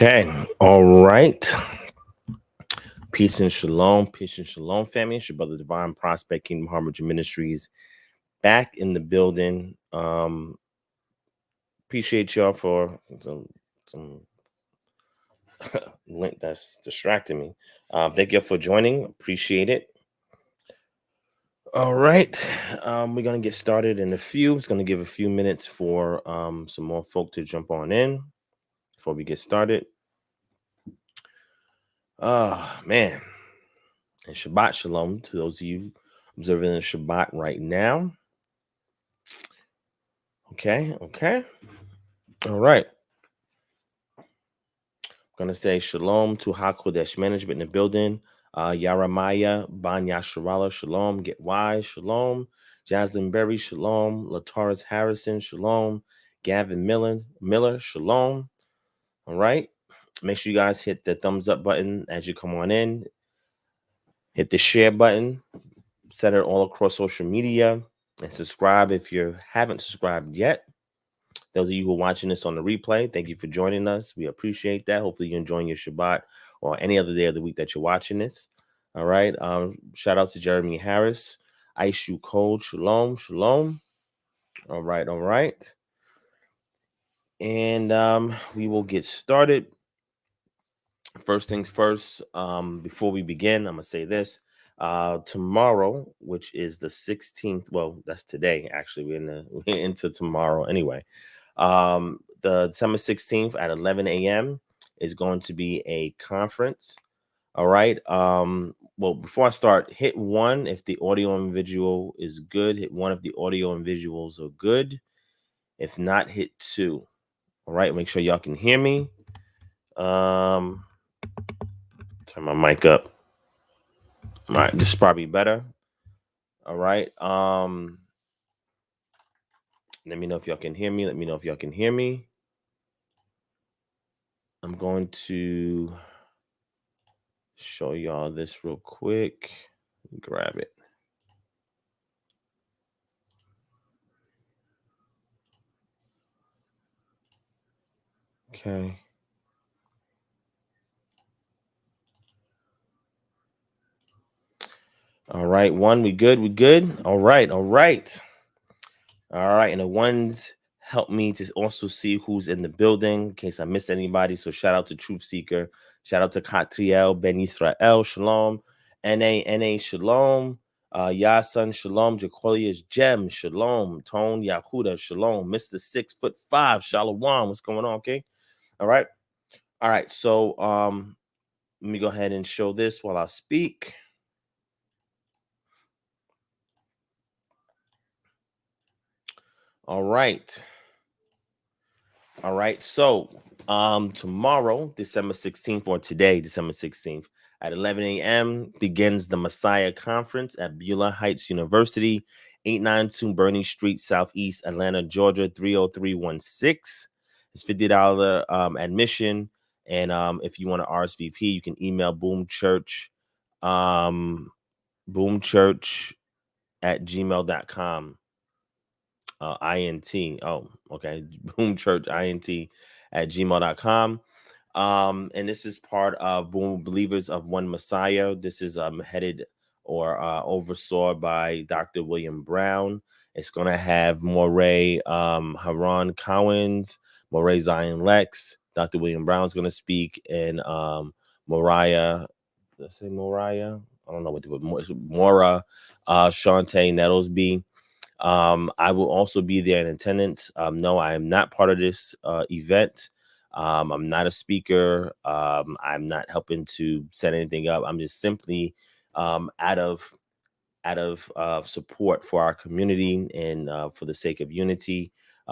Okay. All right. Peace and shalom, family. It's your brother Divine Prospect, Kingdom Harbinger Ministries, back in the building. Appreciate y'all for some link that's distracting me. Thank you for joining. Appreciate it. All right. We're gonna get started in a few. It's gonna give a few minutes for some more folk to jump on in before we get started. Man. And Shabbat Shalom to those of you observing the Shabbat right now. Okay. All right. I'm going to say Shalom to HaKodesh Management in the building. Yaramaya, Ban Yasharala, Shalom. Get Wise, Shalom. Jaslyn Berry, Shalom. Lataris Harrison, Shalom. Gavin Miller, Shalom. All right. Make sure you guys hit the thumbs up button as you come on in. Hit the share button. Set it all across social media. And subscribe if you haven't subscribed yet. Those of you who are watching this on the replay, thank you for joining us. We appreciate that. Hopefully you're enjoying your Shabbat or any other day of the week that you're watching this. All right. Shout out to Jeremy Harris. Ice You Cold. Shalom. All right. And we will get started. First things first, before we begin, I'm going to say this. Tomorrow, which is the 16th, well, that's today, actually. We're into tomorrow anyway. The December 16th at 11 a.m. is going to be a conference. All right. Well, before I start, hit 1 if the audio and visual is good. Hit 1 if the audio and visuals are good. If not, hit 2. All right. Make sure y'all can hear me. Turn my mic up. All right, this is probably better. All right. Let me know if y'all can hear me. I'm going to show y'all this real quick. Grab it. Okay. All right, 1, we good. All right. And the ones help me to also see who's in the building in case I miss anybody. So shout out to Truth Seeker. Shout out to Katriel, Ben Israel, Shalom. N.A. Shalom. Yasun, Shalom. Jacolius, Gem, Shalom. Tone, Yahuda, Shalom. Mr. 6'5", Shalom. What's going on, okay? All right. So let me go ahead and show this while I speak. All right. So tomorrow, December 16th, or today, December 16th, at 11 a.m. begins the Messiah Conference at Beulah Heights University, 892 Bernie Street, Southeast Atlanta, Georgia, 30316. It's $50 admission. And if you want to RSVP, you can email BOOMchurch, BOOMchurch@gmail.com. INT. Oh, okay. BOOMchurch, INT@gmail.com. And this is part of Boom Believers of One Messiah. This is headed or oversaw by Dr. William Brown. It's going to have Moray Haran Cowens, Moray Zion Lex. Dr. William Brown's going to speak, and Mariah. Did I say Mariah? I don't know what to put. Mora Shantae Nettlesby. I will also be there in attendance. No, I am not part of this event. I'm not a speaker. I'm not helping to set anything up. I'm just simply out of support for our community and for the sake of unity,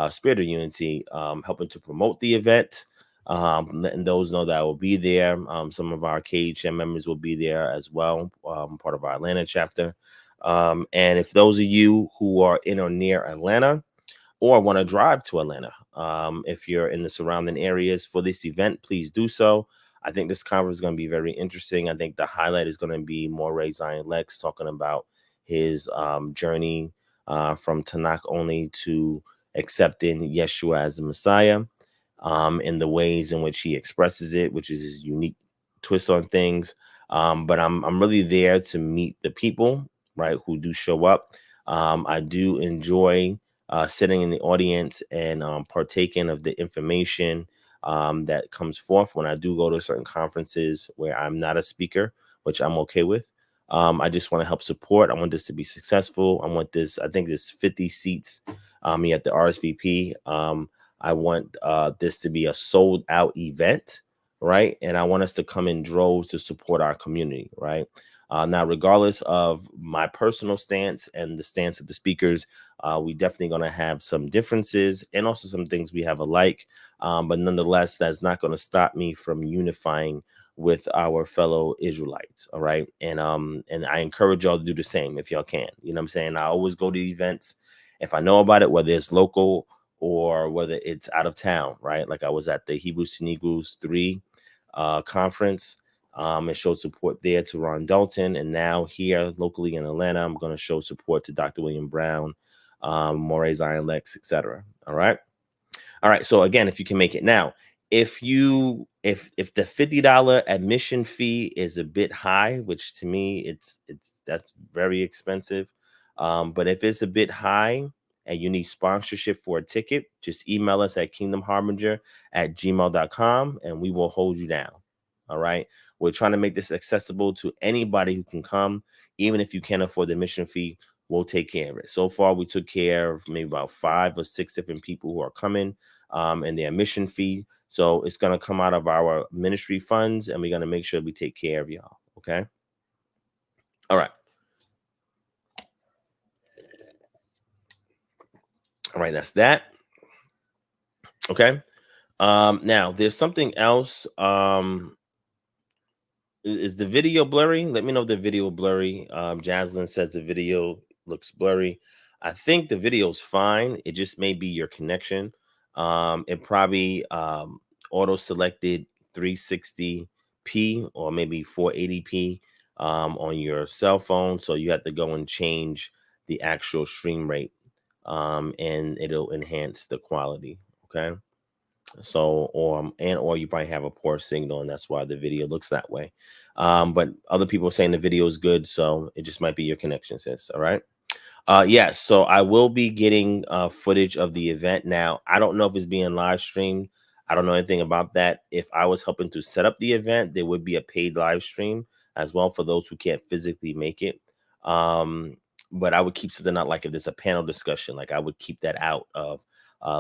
spirit of unity, helping to promote the event, letting those know that I will be there. Some of our KHM members will be there as well, part of our Atlanta chapter. And if those of you who are in or near Atlanta or want to drive to Atlanta, if you're in the surrounding areas for this event, please do so. I think this conference is going to be very interesting. I think the highlight is going to be Moray Zion Lex talking about his journey from Tanakh only to accepting Yeshua as the Messiah. in the ways in which he expresses it, which is his unique twist on things. But I'm really there to meet the people, right, who do show up. I do enjoy sitting in the audience and partaking of the information that comes forth when I do go to certain conferences where I'm not a speaker, which I'm okay with. I just want to help support. I want this to be successful. I want this, I think there's 50 seats here at the RSVP. I want this to be a sold out event, right? And I want us to come in droves to support our community, right? Now, regardless of my personal stance and the stance of the speakers, we definitely going to have some differences and also some things we have alike. But nonetheless, that's not going to stop me from unifying with our fellow Israelites. All right. And I encourage y'all to do the same if y'all can. You know what I'm saying? I always go to events if I know about it, whether it's local or whether it's out of town, right? Like I was at the Hebrews to Negroes 3 conference and showed support there to Ron Dalton. And now here locally in Atlanta, I'm going to show support to Dr. William Brown, Moray Zion Lex, etc. All right. All right. So again, if you can make it now, if the $50 admission fee is a bit high, which to me that's very expensive. But if it's a bit high and you need sponsorship for a ticket, just email us at kingdomharbinger@gmail.com and we will hold you down. All right. We're trying to make this accessible to anybody who can come, even if you can't afford the admission fee. We'll take care of it. So far, we took care of maybe about 5 or 6 different people who are coming and their admission fee. So it's going to come out of our ministry funds, and we're going to make sure we take care of y'all. Okay. All right. All right. That's that. Okay. Now there's something else. Is the video blurry? Let me know if the video blurry. Jaslyn says the video looks blurry. I think the video's fine. It just may be your connection. It probably auto selected 360p or maybe 480p on your cell phone. So you have to go and change the actual stream rate and it'll enhance the quality. Okay. So or you probably have a poor signal and that's why the video looks that way. But other people are saying the video is good, so it just might be your connection, sis. All right. Yes, so I will be getting footage of the event. Now I don't know if it's being live streamed. I don't know anything about that. If I was helping to set up the event, there would be a paid live stream as well for those who can't physically make it. But I would keep something out, like if there's a panel discussion, like I would keep that out of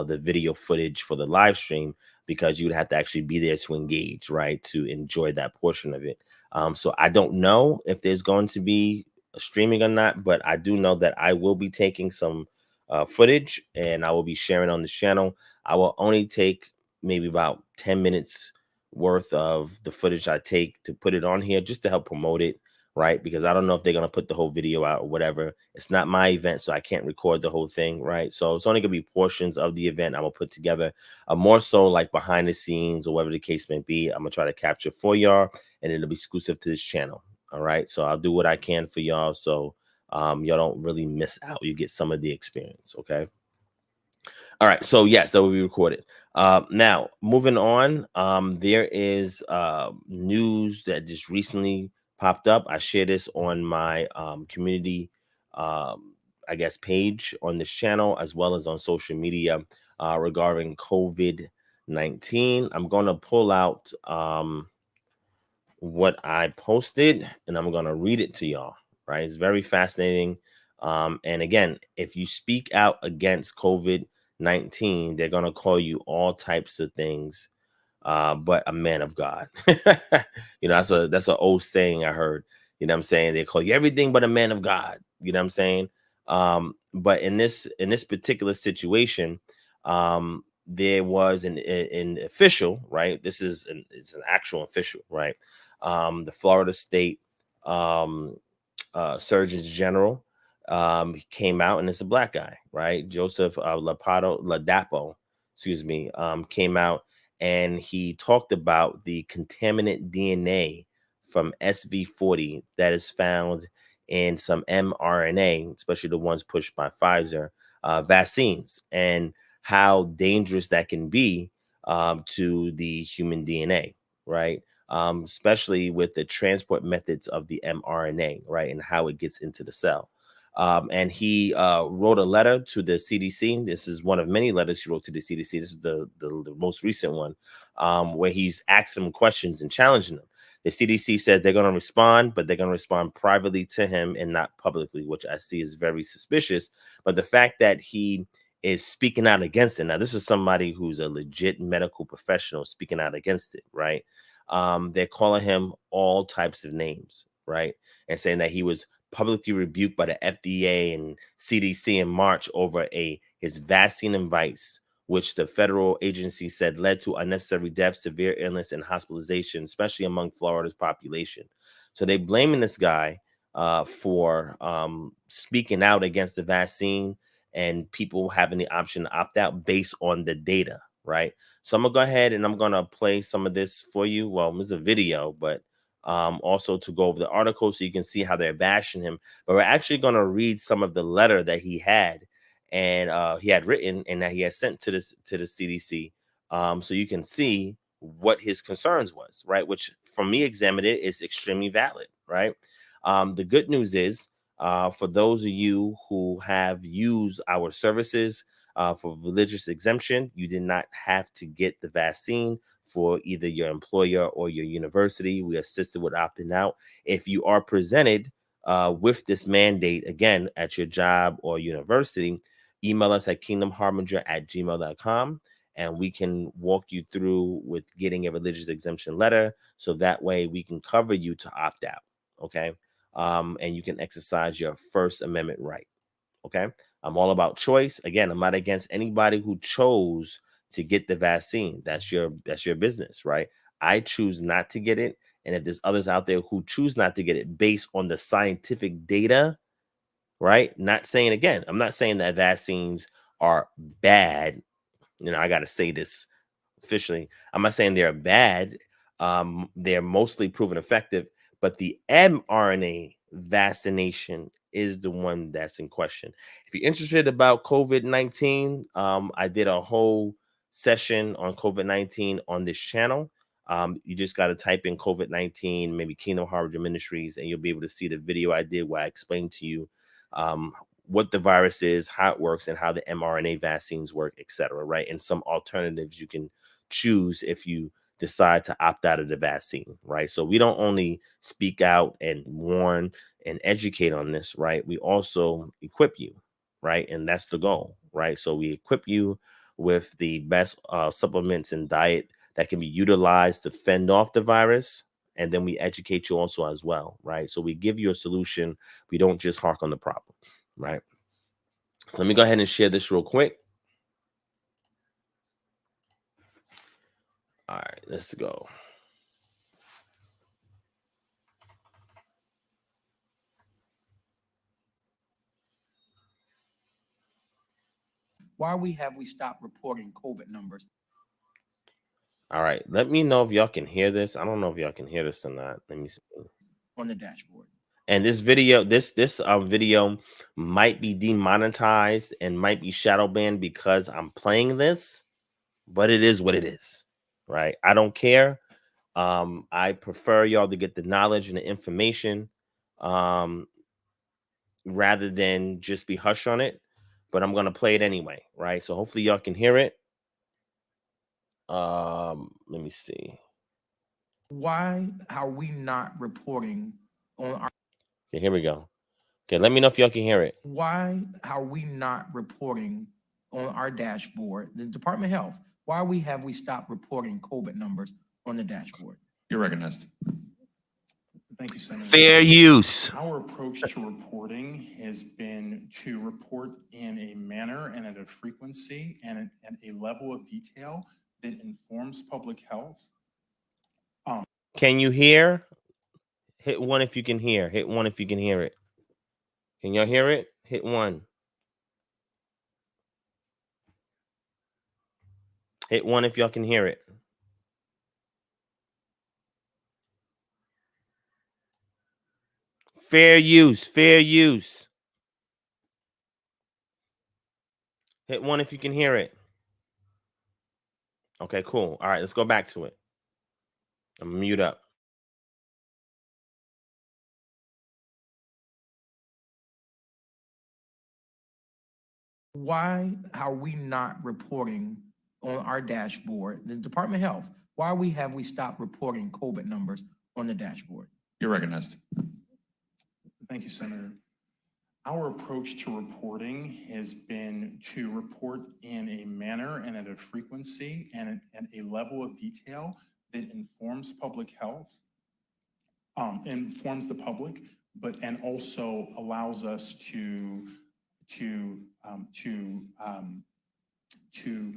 the video footage for the live stream, because you would have to actually be there to engage, right, to enjoy that portion of it. So I don't know if there's going to be streaming or not, but I do know that I will be taking some footage and I will be sharing on this channel. I will only take maybe about 10 minutes worth of the footage I take to put it on here just to help promote it, right? Because I don't know if they're going to put the whole video out or whatever. It's not my event, so I can't record the whole thing, right? So it's only going to be portions of the event I'm going to put together, more so like behind the scenes or whatever the case may be. I'm going to try to capture for y'all, and it'll be exclusive to this channel. All right. So I'll do what I can for y'all. So y'all don't really miss out. You get some of the experience. Okay. All right. So yes, that will be recorded. Now moving on. There is news that just recently popped up. I share this on my community, I guess, page on this channel, as well as on social media regarding COVID-19. I'm going to pull out what I posted and I'm going to read it to y'all, right? It's very fascinating. And again, if you speak out against COVID-19, they're going to call you all types of things, but a man of God. That's an old saying I heard. You know what I'm saying? They call you everything but a man of God. You know what I'm saying? But in this particular situation, there was an official, right? It's an actual official, right? The Florida State Surgeon General came out, and it's a black guy, right? Joseph Ladapo, excuse me, came out and he talked about the contaminant DNA from SV40 that is found in some mRNA, especially the ones pushed by Pfizer vaccines, and how dangerous that can be to the human DNA, right? Especially with the transport methods of the mRNA, right, and how it gets into the cell. And he wrote a letter to the CDC. This is one of many letters he wrote to the CDC. This is the most recent one, where he's asking them questions and challenging them. The CDC said they're going to respond, but they're going to respond privately to him and not publicly, which I see is very suspicious. But the fact that he is speaking out against it. Now, this is somebody who's a legit medical professional speaking out against it, right? They're calling him all types of names, right? And saying that he was publicly rebuked by the FDA and CDC in March over his vaccine advice, which the federal agency said led to unnecessary deaths, severe illness, and hospitalization, especially among Florida's population. So they're blaming this guy for speaking out against the vaccine and people having the option to opt out based on the data, right? So I'm gonna go ahead and I'm gonna play some of this for you. Well, this is a video, but also to go over the article so you can see how they're bashing him. But we're actually gonna read some of the letter that he had written and that he had sent to the CDC, so you can see what his concerns was, right? Which, from me examining it, is extremely valid, right? The good news is, for those of you who have used our services for religious exemption, you did not have to get the vaccine for either your employer or your university. We assisted with opting out. If you are presented with this mandate, again, at your job or university, email us at kingdomharbinger@gmail.com, and we can walk you through with getting a religious exemption letter, so that way we can cover you to opt out, okay? And you can exercise your First Amendment right, okay? I'm all about choice. Again, I'm not against anybody who chose to get the vaccine. That's your business, right? I choose not to get it, and if there's others out there who choose not to get it based on the scientific data, right? Not saying, again, I'm not saying that vaccines are bad. I got to say this officially. I'm not saying they're bad. They're mostly proven effective, but the mRNA vaccination is the one that's in question. If you're interested about COVID-19, I did a whole session on COVID-19 on this channel. You just got to type in COVID-19, maybe Kingdom Harbinger Ministries, and you'll be able to see the video I did where I explained to you what the virus is, how it works, and how the mRNA vaccines work, etc. Right? And some alternatives you can choose if you decide to opt out of the vaccine, right? So we don't only speak out and warn and educate on this, right? We also equip you, right? And that's the goal, right? So we equip you with the best supplements and diet that can be utilized to fend off the virus. And then we educate you also as well, right? So we give you a solution. We don't just hark on the problem, right? So let me go ahead and share this real quick. All right, let's go. Why have we stopped reporting COVID numbers? All right, let me know if y'all can hear this. I don't know if y'all can hear this or not. Let me see. On the dashboard. And this video, this video might be demonetized and might be shadow banned because I'm playing this, but it is what it is, right? I don't care. I prefer y'all to get the knowledge and the information, rather than just be hush on it. But I'm gonna play it anyway, right? So hopefully y'all can hear it. Let me see. Why are we not reporting on our... Okay, here we go. Okay, let me know if y'all can hear it. Why are we not reporting on our dashboard, the Department of Health? Why have we stopped reporting COVID numbers on the dashboard? You're recognized. Thank you, Senator. Fair use. Our approach to reporting has been to report in a manner and at a frequency and at a level of detail that informs public health. Can you hear? Hit one if you can hear. Hit one if you can hear it. Can y'all hear it? Hit one. Hit one if y'all can hear it. Fair use. Fair use. Hit one if you can hear it. Okay, cool. All right, let's go back to it. I'm gonna mute up. Why are we not reporting on our dashboard, the Department of Health? Why have we stopped reporting COVID numbers on the dashboard? You're recognized. Thank you, Senator. Our approach to reporting has been to report in a manner and at a frequency and at a level of detail that informs public health, informs the public, and also allows us to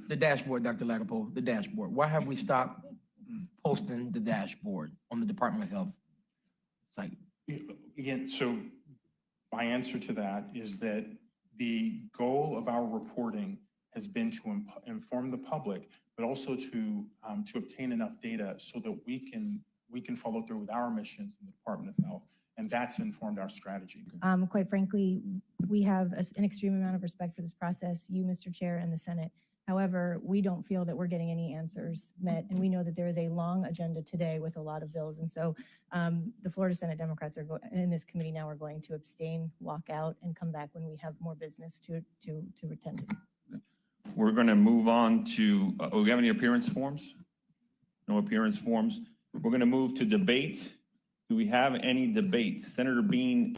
The dashboard, Dr. Lagapo, the dashboard. Why have we stopped posting the dashboard on the Department of Health site? Again, so my answer to that is that the goal of our reporting has been to inform the public, but also to obtain enough data so that we can follow through with our missions in the Department of Health, and that's informed our strategy. Quite frankly, we have an extreme amount of respect for this process, you, Mr. Chair, and the Senate. However, we don't feel that we're getting any answers met, and we know that there is a long agenda today with a lot of bills. And so the Florida Senate Democrats are in this committee now are going to abstain, walk out, and come back when we have more business to attend to. We're going to move on to, we have any appearance forms? No appearance forms. We're going to move to debate. Do we have any debate? Senator Bean.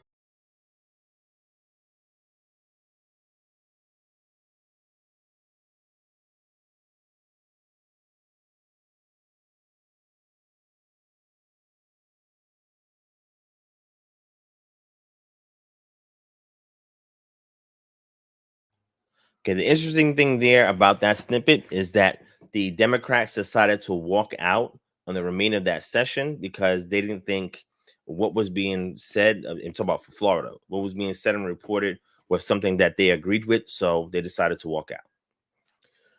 Okay, the interesting thing there about that snippet is that the Democrats decided to walk out on the remainder of that session because they didn't think what was being said, I'm talking about for Florida, what was being said and reported was something that they agreed with, so they decided to walk out.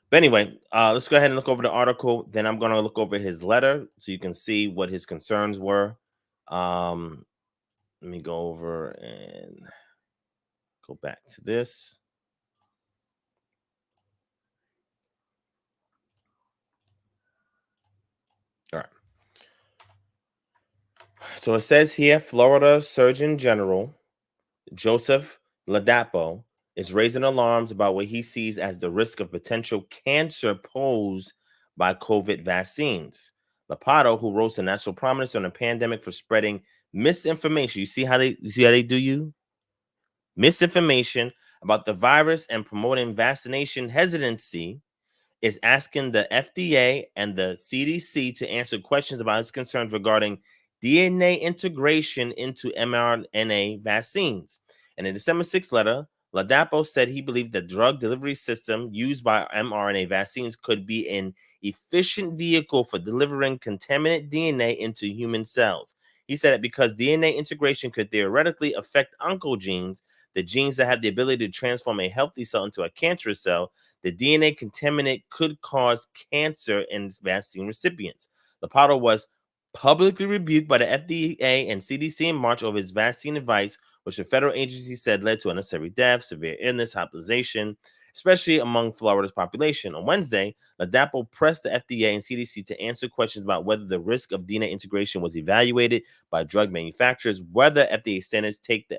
But anyway, let's go ahead and look over the article. Then I'm going to look over his letter so you can see what his concerns were. Let me go over and go back to this. All right. So it says here, Florida Surgeon General Joseph Ladapo is raising alarms about what he sees as the risk of potential cancer posed by COVID vaccines. Ladapo, who rose to national prominence on the pandemic for spreading misinformation. You see how they do you? Misinformation about the virus and promoting vaccination hesitancy, is asking the FDA and the CDC to answer questions about his concerns regarding DNA integration into mRNA vaccines. In a December 6th letter, Ladapo said he believed the drug delivery system used by mRNA vaccines could be an efficient vehicle for delivering contaminant DNA into human cells. He said that because DNA integration could theoretically affect oncogenes, the genes that have the ability to transform a healthy cell into a cancerous cell, the DNA contaminant could cause cancer in vaccine recipients. Ladapo was publicly rebuked by the FDA and CDC in March over his vaccine advice, which the federal agency said led to unnecessary death, severe illness, hospitalization, especially among Florida's population. On Wednesday, Ladapo pressed the FDA and CDC to answer questions about whether the risk of DNA integration was evaluated by drug manufacturers, whether FDA standards take the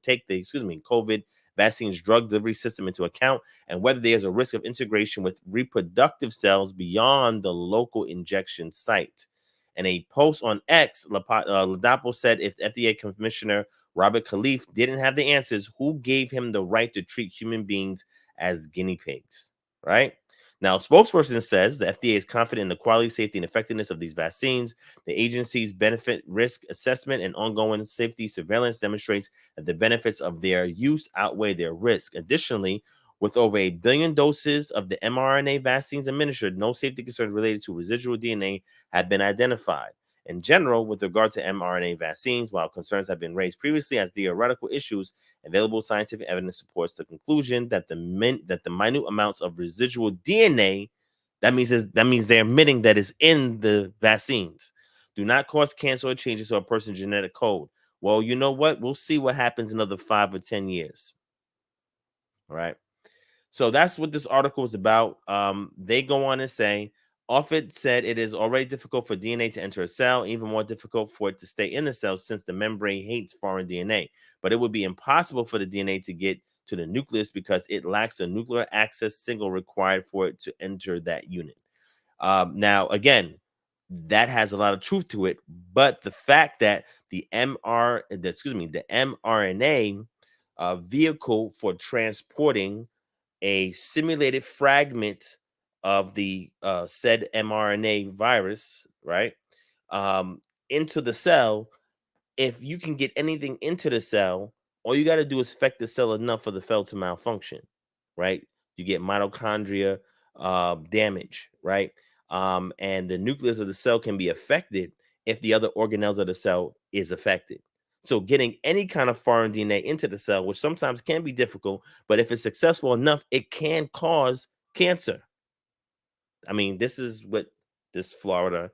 COVID vaccine's drug delivery system into account, and whether there is a risk of integration with reproductive cells beyond the local injection site. In a post on X, Ladapo said if FDA Commissioner Robert Khalif didn't have the answers, who gave him the right to treat human beings as guinea pigs, right? Now, spokesperson says the FDA is confident in the quality, safety, and effectiveness of these vaccines. The agency's benefit risk assessment and ongoing safety surveillance demonstrates that the benefits of their use outweigh their risk. Additionally, with over 1 billion doses of the mRNA vaccines administered, no safety concerns related to residual DNA have been identified. In general, with regard to mRNA vaccines, while concerns have been raised previously as theoretical issues, available scientific evidence supports the conclusion that the minute amounts of residual DNA, that means they're admitting that is in the vaccines, do not cause cancer or changes to a person's genetic code. Well, you know what? We'll see what happens in another 5 or 10 years. All right. So that's what this article is about. They go on and say, Offit said it is already difficult for DNA to enter a cell, even more difficult for it to stay in the cell since the membrane hates foreign DNA. But it would be impossible for the DNA to get to the nucleus because it lacks the nuclear access signal required for it to enter that unit. Now, again, that has a lot of truth to it, but the fact that the mRNA vehicle for transporting a simulated fragment of the said mRNA virus, right, into the cell. If you can get anything into the cell, all you got to do is affect the cell enough for the cell to malfunction, right? You get mitochondria damage, right? And the nucleus of the cell can be affected if the other organelles of the cell is affected. So getting any kind of foreign DNA into the cell, which sometimes can be difficult, but if it's successful enough, it can cause cancer. I mean, this is what this Florida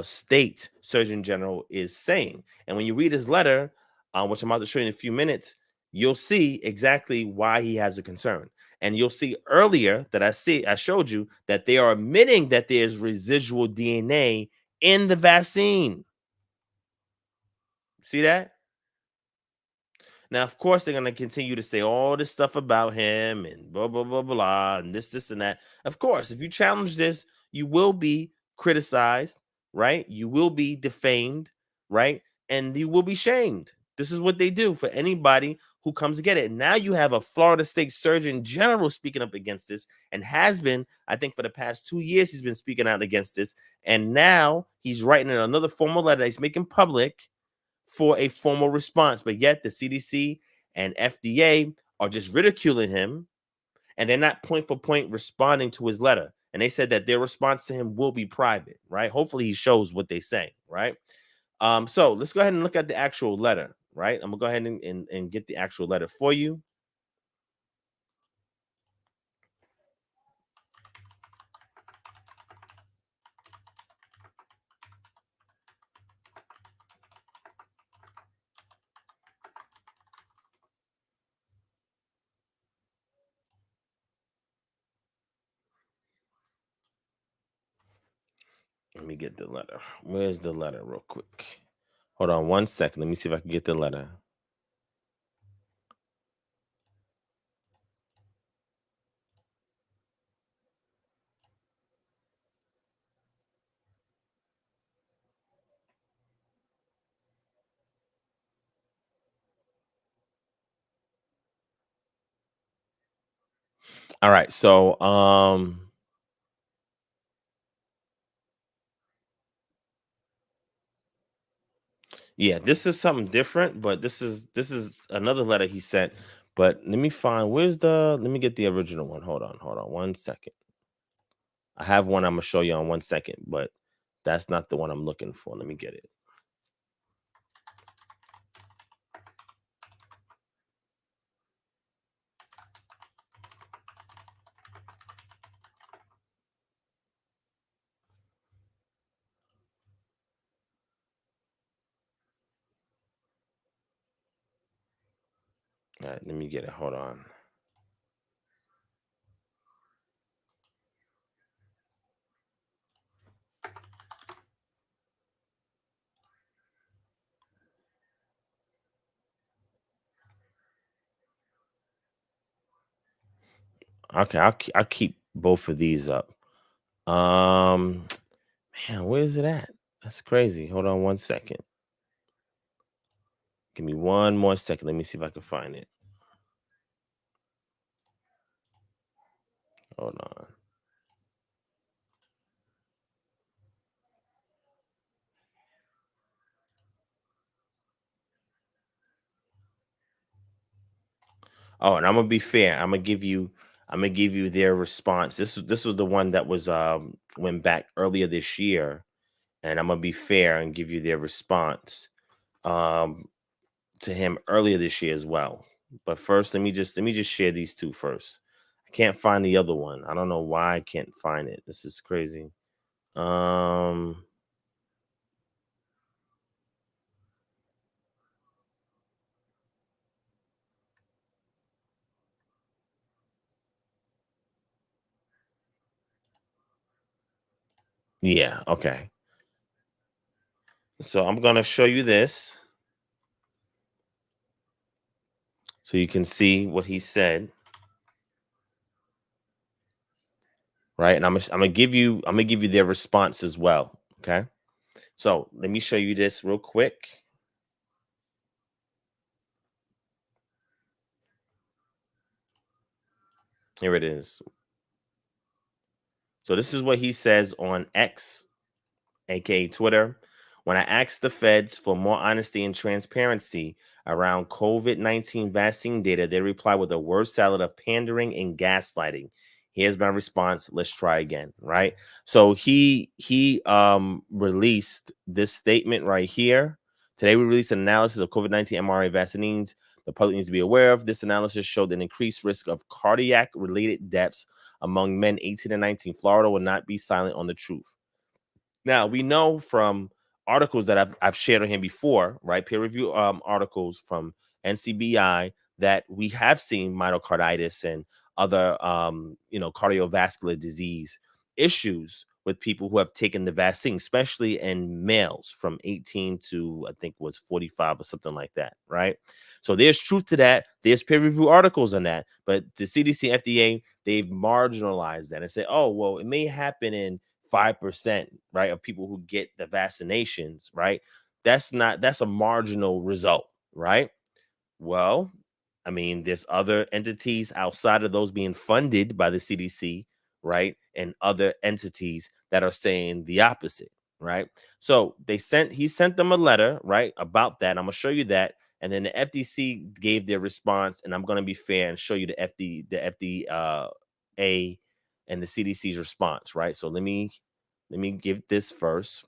state surgeon general is saying. And when you read his letter, which I'm about to show you in a few minutes, you'll see exactly why he has a concern. And you'll see earlier that I showed you that they are admitting that there's residual DNA in the vaccine. See that? Now, of course, they're going to continue to say all this stuff about him and blah, blah, blah, blah, and this, and that. Of course, if you challenge this, you will be criticized, right? You will be defamed, right? And you will be shamed. This is what they do for anybody who comes to get it. Now you have a Florida State Surgeon General speaking up against this and has been, I think, for the past 2 years, he's been speaking out against this. And now he's writing another formal letter that he's making public for a formal response, but yet the CDC and FDA are just ridiculing him, and they're not point for point responding to his letter. And they said that their response to him will be private, right? Hopefully he shows what they say, right? So let's go ahead and look at the actual letter, right? I'm gonna go ahead and get the actual letter for you. Let me get the letter. Where's the letter real quick? Hold on 1 second. Let me see if I can get the letter. All right. So yeah, this is something different, but this is another letter he sent. But let me find let me get the original one. Hold on 1 second. I have one I'm gonna show you on 1 second, but that's not the one I'm looking for. Let me get it. All right, let me get it. Hold on. Okay, I'll keep both of these up. Man, where is it at? That's crazy. Hold on 1 second. Give me one more second. Let me see if I can find it. Hold on. Oh, and I'm gonna be fair. I'm gonna give you their response. This was the one that was went back earlier this year, and I'm gonna be fair and give you their response um to him earlier this year as well. But first, let me just share these two first. I can't find the other one. I don't know why I can't find it. This is crazy. Um Yeah, okay. So I'm going to show you this so you can see what he said. Right? And I'm going to give you their response as well, okay? So, let me show you this real quick. Here it is. So this is what he says on X, aka Twitter. When I asked the feds for more honesty and transparency around COVID-19 vaccine data, they replied with a word salad of pandering and gaslighting. Here's my response. Let's try again, right? So he released this statement right here. Today we released an analysis of COVID-19 mRNA vaccines the public needs to be aware of. This analysis showed an increased risk of cardiac-related deaths among men 18 and 19. Florida will not be silent on the truth. Now, we know from articles that I've shared on here before, right? Peer review articles from NCBI that we have seen myocarditis and other cardiovascular disease issues with people who have taken the vaccine, especially in males from 18 to I think was 45 or something like that, right? So there's truth to that. There's peer review articles on that, but the CDC, FDA, they've marginalized that and say, oh, well, it may happen in 5%, right, of people who get the vaccinations, right? That's a marginal result, right? Well, I mean, there's other entities outside of those being funded by the CDC, right? And other entities that are saying the opposite, right? So he sent them a letter, right, about that. I'm gonna show you that. And then the FDC gave their response, and I'm gonna be fair and show you the FDA and the CDC's response, right? So let me give this first.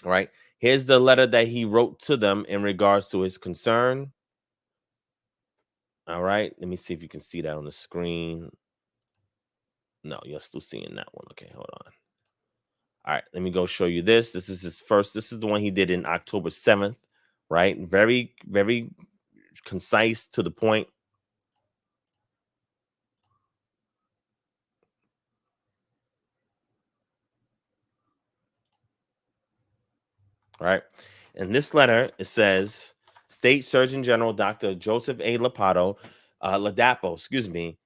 All right. Here's the letter that he wrote to them in regards to his concern. All right. Let me see if you can see that on the screen. No, you're still seeing that one. Okay, hold on. All right, let me go show you this. This is his first. This is the one he did in October 7th, right? Very, very concise, to the point. All right. In this letter, it says State Surgeon General Dr. Joseph A. Ladapo,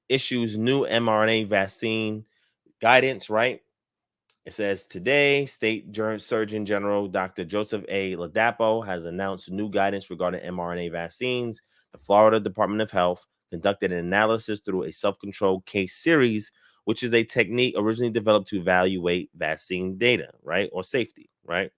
issues new mRNA vaccine guidance, right? It says today, State Surgeon General Dr. Joseph A. Ladapo has announced new guidance regarding mRNA vaccines. The Florida Department of Health conducted an analysis through a self-controlled case series, which is a technique originally developed to evaluate vaccine data, right, or safety, right,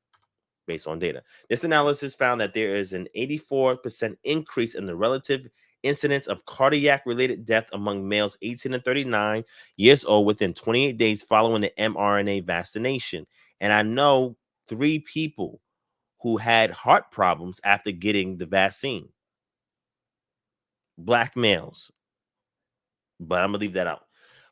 based on data. This analysis found that there is an 84% increase in the relative incidence of cardiac-related death among males 18 and 39 years old within 28 days following the mRNA vaccination. And I know 3 people who had heart problems after getting the vaccine. Black males. But I'm going to leave that out.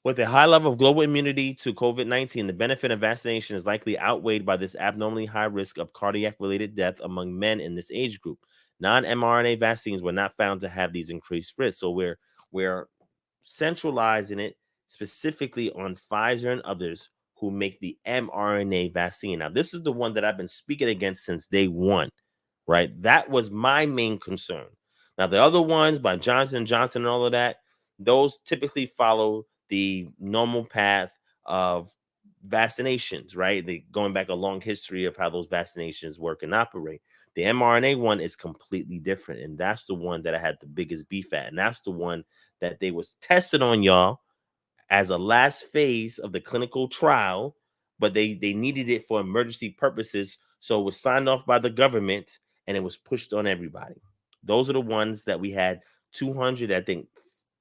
With a high level of global immunity to COVID-19, the benefit of vaccination is likely outweighed by this abnormally high risk of cardiac-related death among men in this age group. Non-mRNA vaccines were not found to have these increased risks. So we're centralizing it specifically on Pfizer and others who make the mRNA vaccine. Now, this is the one that I've been speaking against since day one, right? That was my main concern. Now, the other ones by Johnson & Johnson and all of that, those typically follow the normal path of vaccinations, right? They going back a long history of how those vaccinations work and operate. The mRNA one is completely different, and that's the one that I had the biggest beef at, and that's the one that they was tested on y'all as a last phase of the clinical trial, but they needed it for emergency purposes, so it was signed off by the government and it was pushed on everybody. Those are the ones that we had 200, I think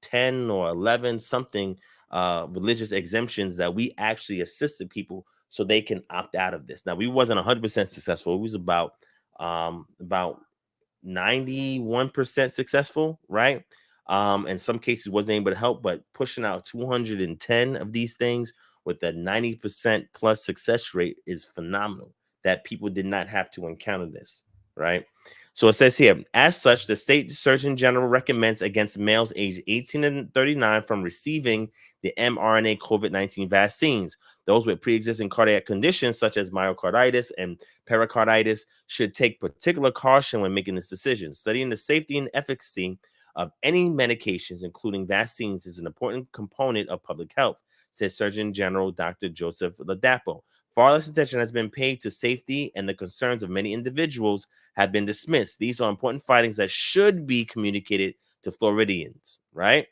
10 or 11 something religious exemptions that we actually assisted people so they can opt out of this. Now, we wasn't 100% successful. It was about 91% successful, right? In some cases wasn't able to help, but pushing out 210 of these things with a 90% plus success rate is phenomenal, that people did not have to encounter this, right? So it says here, as such, the state surgeon general recommends against males aged 18 and 39 from receiving the mRNA COVID-19 vaccines. Those with pre-existing cardiac conditions such as myocarditis and pericarditis should take particular caution when making this decision. Studying the safety and efficacy of any medications, including vaccines, is an important component of public health, said Surgeon General Dr. Joseph Ladapo. Far less attention has been paid to safety, and the concerns of many individuals have been dismissed. These are important findings that should be communicated to Floridians, right?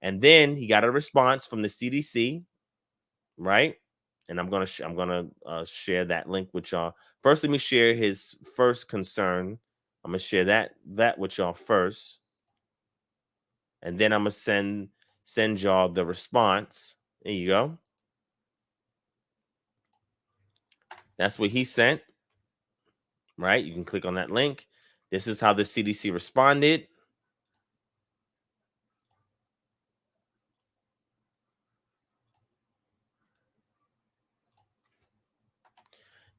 And then he got a response from the CDC, right? And I'm gonna share that link with y'all. First, let me share his first concern. I'm gonna share that with y'all first, and then I'm gonna send y'all the response. There you go. That's what he sent, right? You can click on that link. This is how the CDC responded.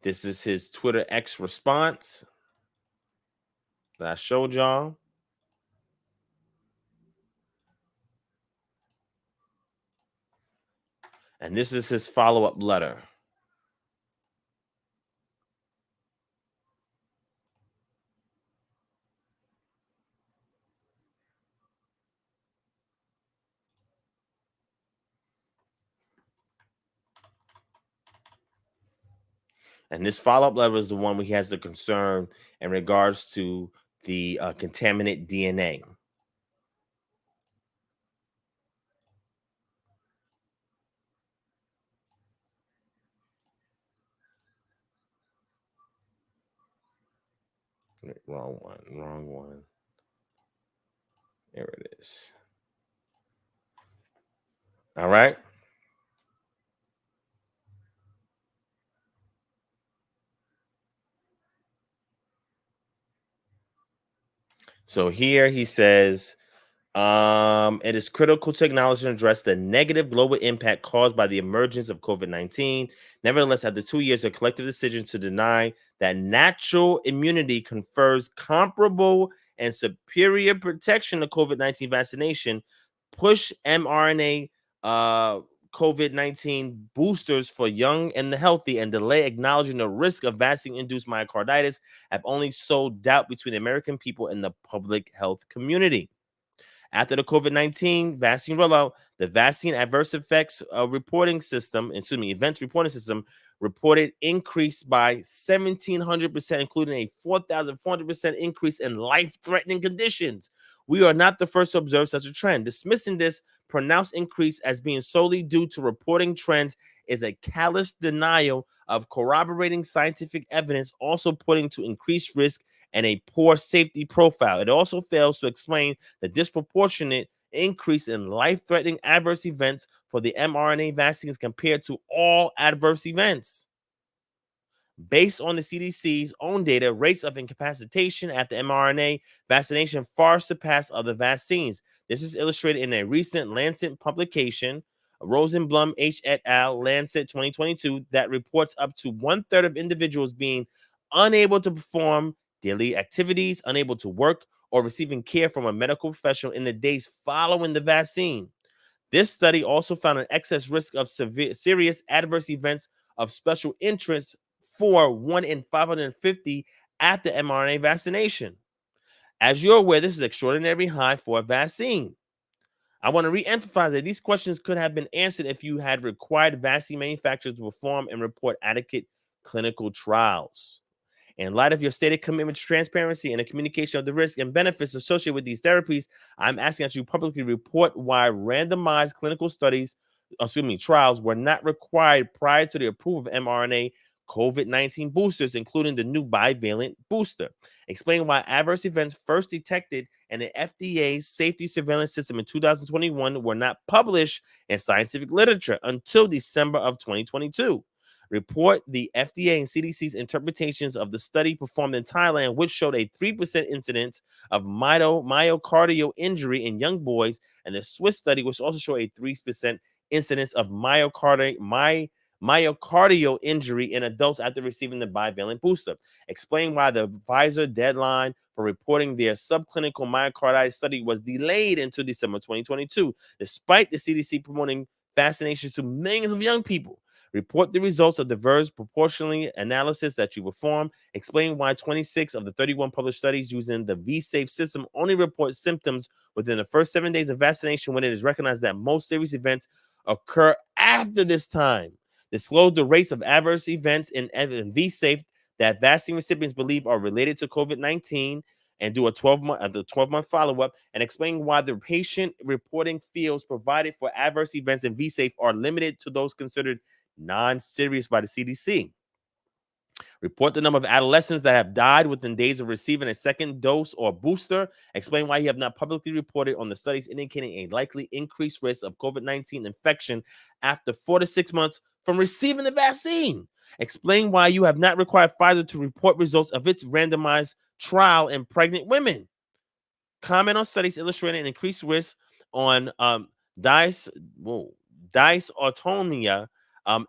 This is his Twitter X response that I showed y'all. And this is his follow-up letter. And this follow-up letter is the one where he has the concern in regards to the contaminant DNA. Wrong one. There it is. All right. So here he says, it is critical to acknowledge and address the negative global impact caused by the emergence of COVID-19. Nevertheless, after 2 years, a collective decision to deny that natural immunity confers comparable and superior protection to COVID-19 vaccination, push mRNA COVID-19 boosters for young and the healthy, and delay acknowledging the risk of vaccine-induced myocarditis have only sowed doubt between the American people and the public health community. After the COVID-19 vaccine rollout, the vaccine adverse effects events reporting system reported increase by 1,700%, including a 4,400% increase in life-threatening conditions. We are not the first to observe such a trend. Dismissing this pronounced increase as being solely due to reporting trends is a callous denial of corroborating scientific evidence, also pointing to increased risk and a poor safety profile. It also fails to explain the disproportionate increase in life-threatening adverse events for the mRNA vaccines compared to all adverse events. Based on the CDC's own data, rates of incapacitation after mRNA vaccination far surpass other vaccines. This is illustrated in a recent Lancet publication, Rosenblum H. et al., Lancet 2022, that reports up to 1/3 of individuals being unable to perform daily activities, unable to work, or receiving care from a medical professional in the days following the vaccine. This study also found an excess risk of serious adverse events of special interest for 1 in 550 after mRNA vaccination. As you're aware, this is extraordinarily high for a vaccine. I want to re-emphasize that these questions could have been answered if you had required vaccine manufacturers to perform and report adequate clinical trials. In light of your stated commitment to transparency and the communication of the risks and benefits associated with these therapies, I'm asking that you publicly report why randomized clinical trials were not required prior to the approval of mRNA COVID-19 boosters, including the new bivalent booster. Explain why adverse events first detected in the FDA's safety surveillance system in 2021 were not published in scientific literature until December of 2022. Report the FDA and CDC's interpretations of the study performed in Thailand, which showed a 3% incidence of myocardial injury in young boys, and the Swiss study, which also showed a 3% incidence of myocardial injury in adults after receiving the bivalent booster. Explain why the Pfizer deadline for reporting their subclinical myocarditis study was delayed until December 2022, despite the CDC promoting vaccinations to millions of young people. Report the results of the diverse proportionally analysis that you perform. Explain why 26 of the 31 published studies using the V-Safe system only report symptoms within the first 7 days of vaccination, when it is recognized that most serious events occur after this time. Disclose the rates of adverse events in V-Safe that vaccine recipients believe are related to COVID-19, and do a 12-month follow-up, and explain why the patient reporting fields provided for adverse events in V-Safe are limited to those considered non-serious by the CDC. Report the number of adolescents that have died within days of receiving a second dose or booster. Explain why you have not publicly reported on the studies indicating a likely increased risk of COVID-19 infection after 4 to 6 months from receiving the vaccine. Explain why you have not required Pfizer to report results of its randomized trial in pregnant women. Comment on studies illustrating an increased risk on dysautonomia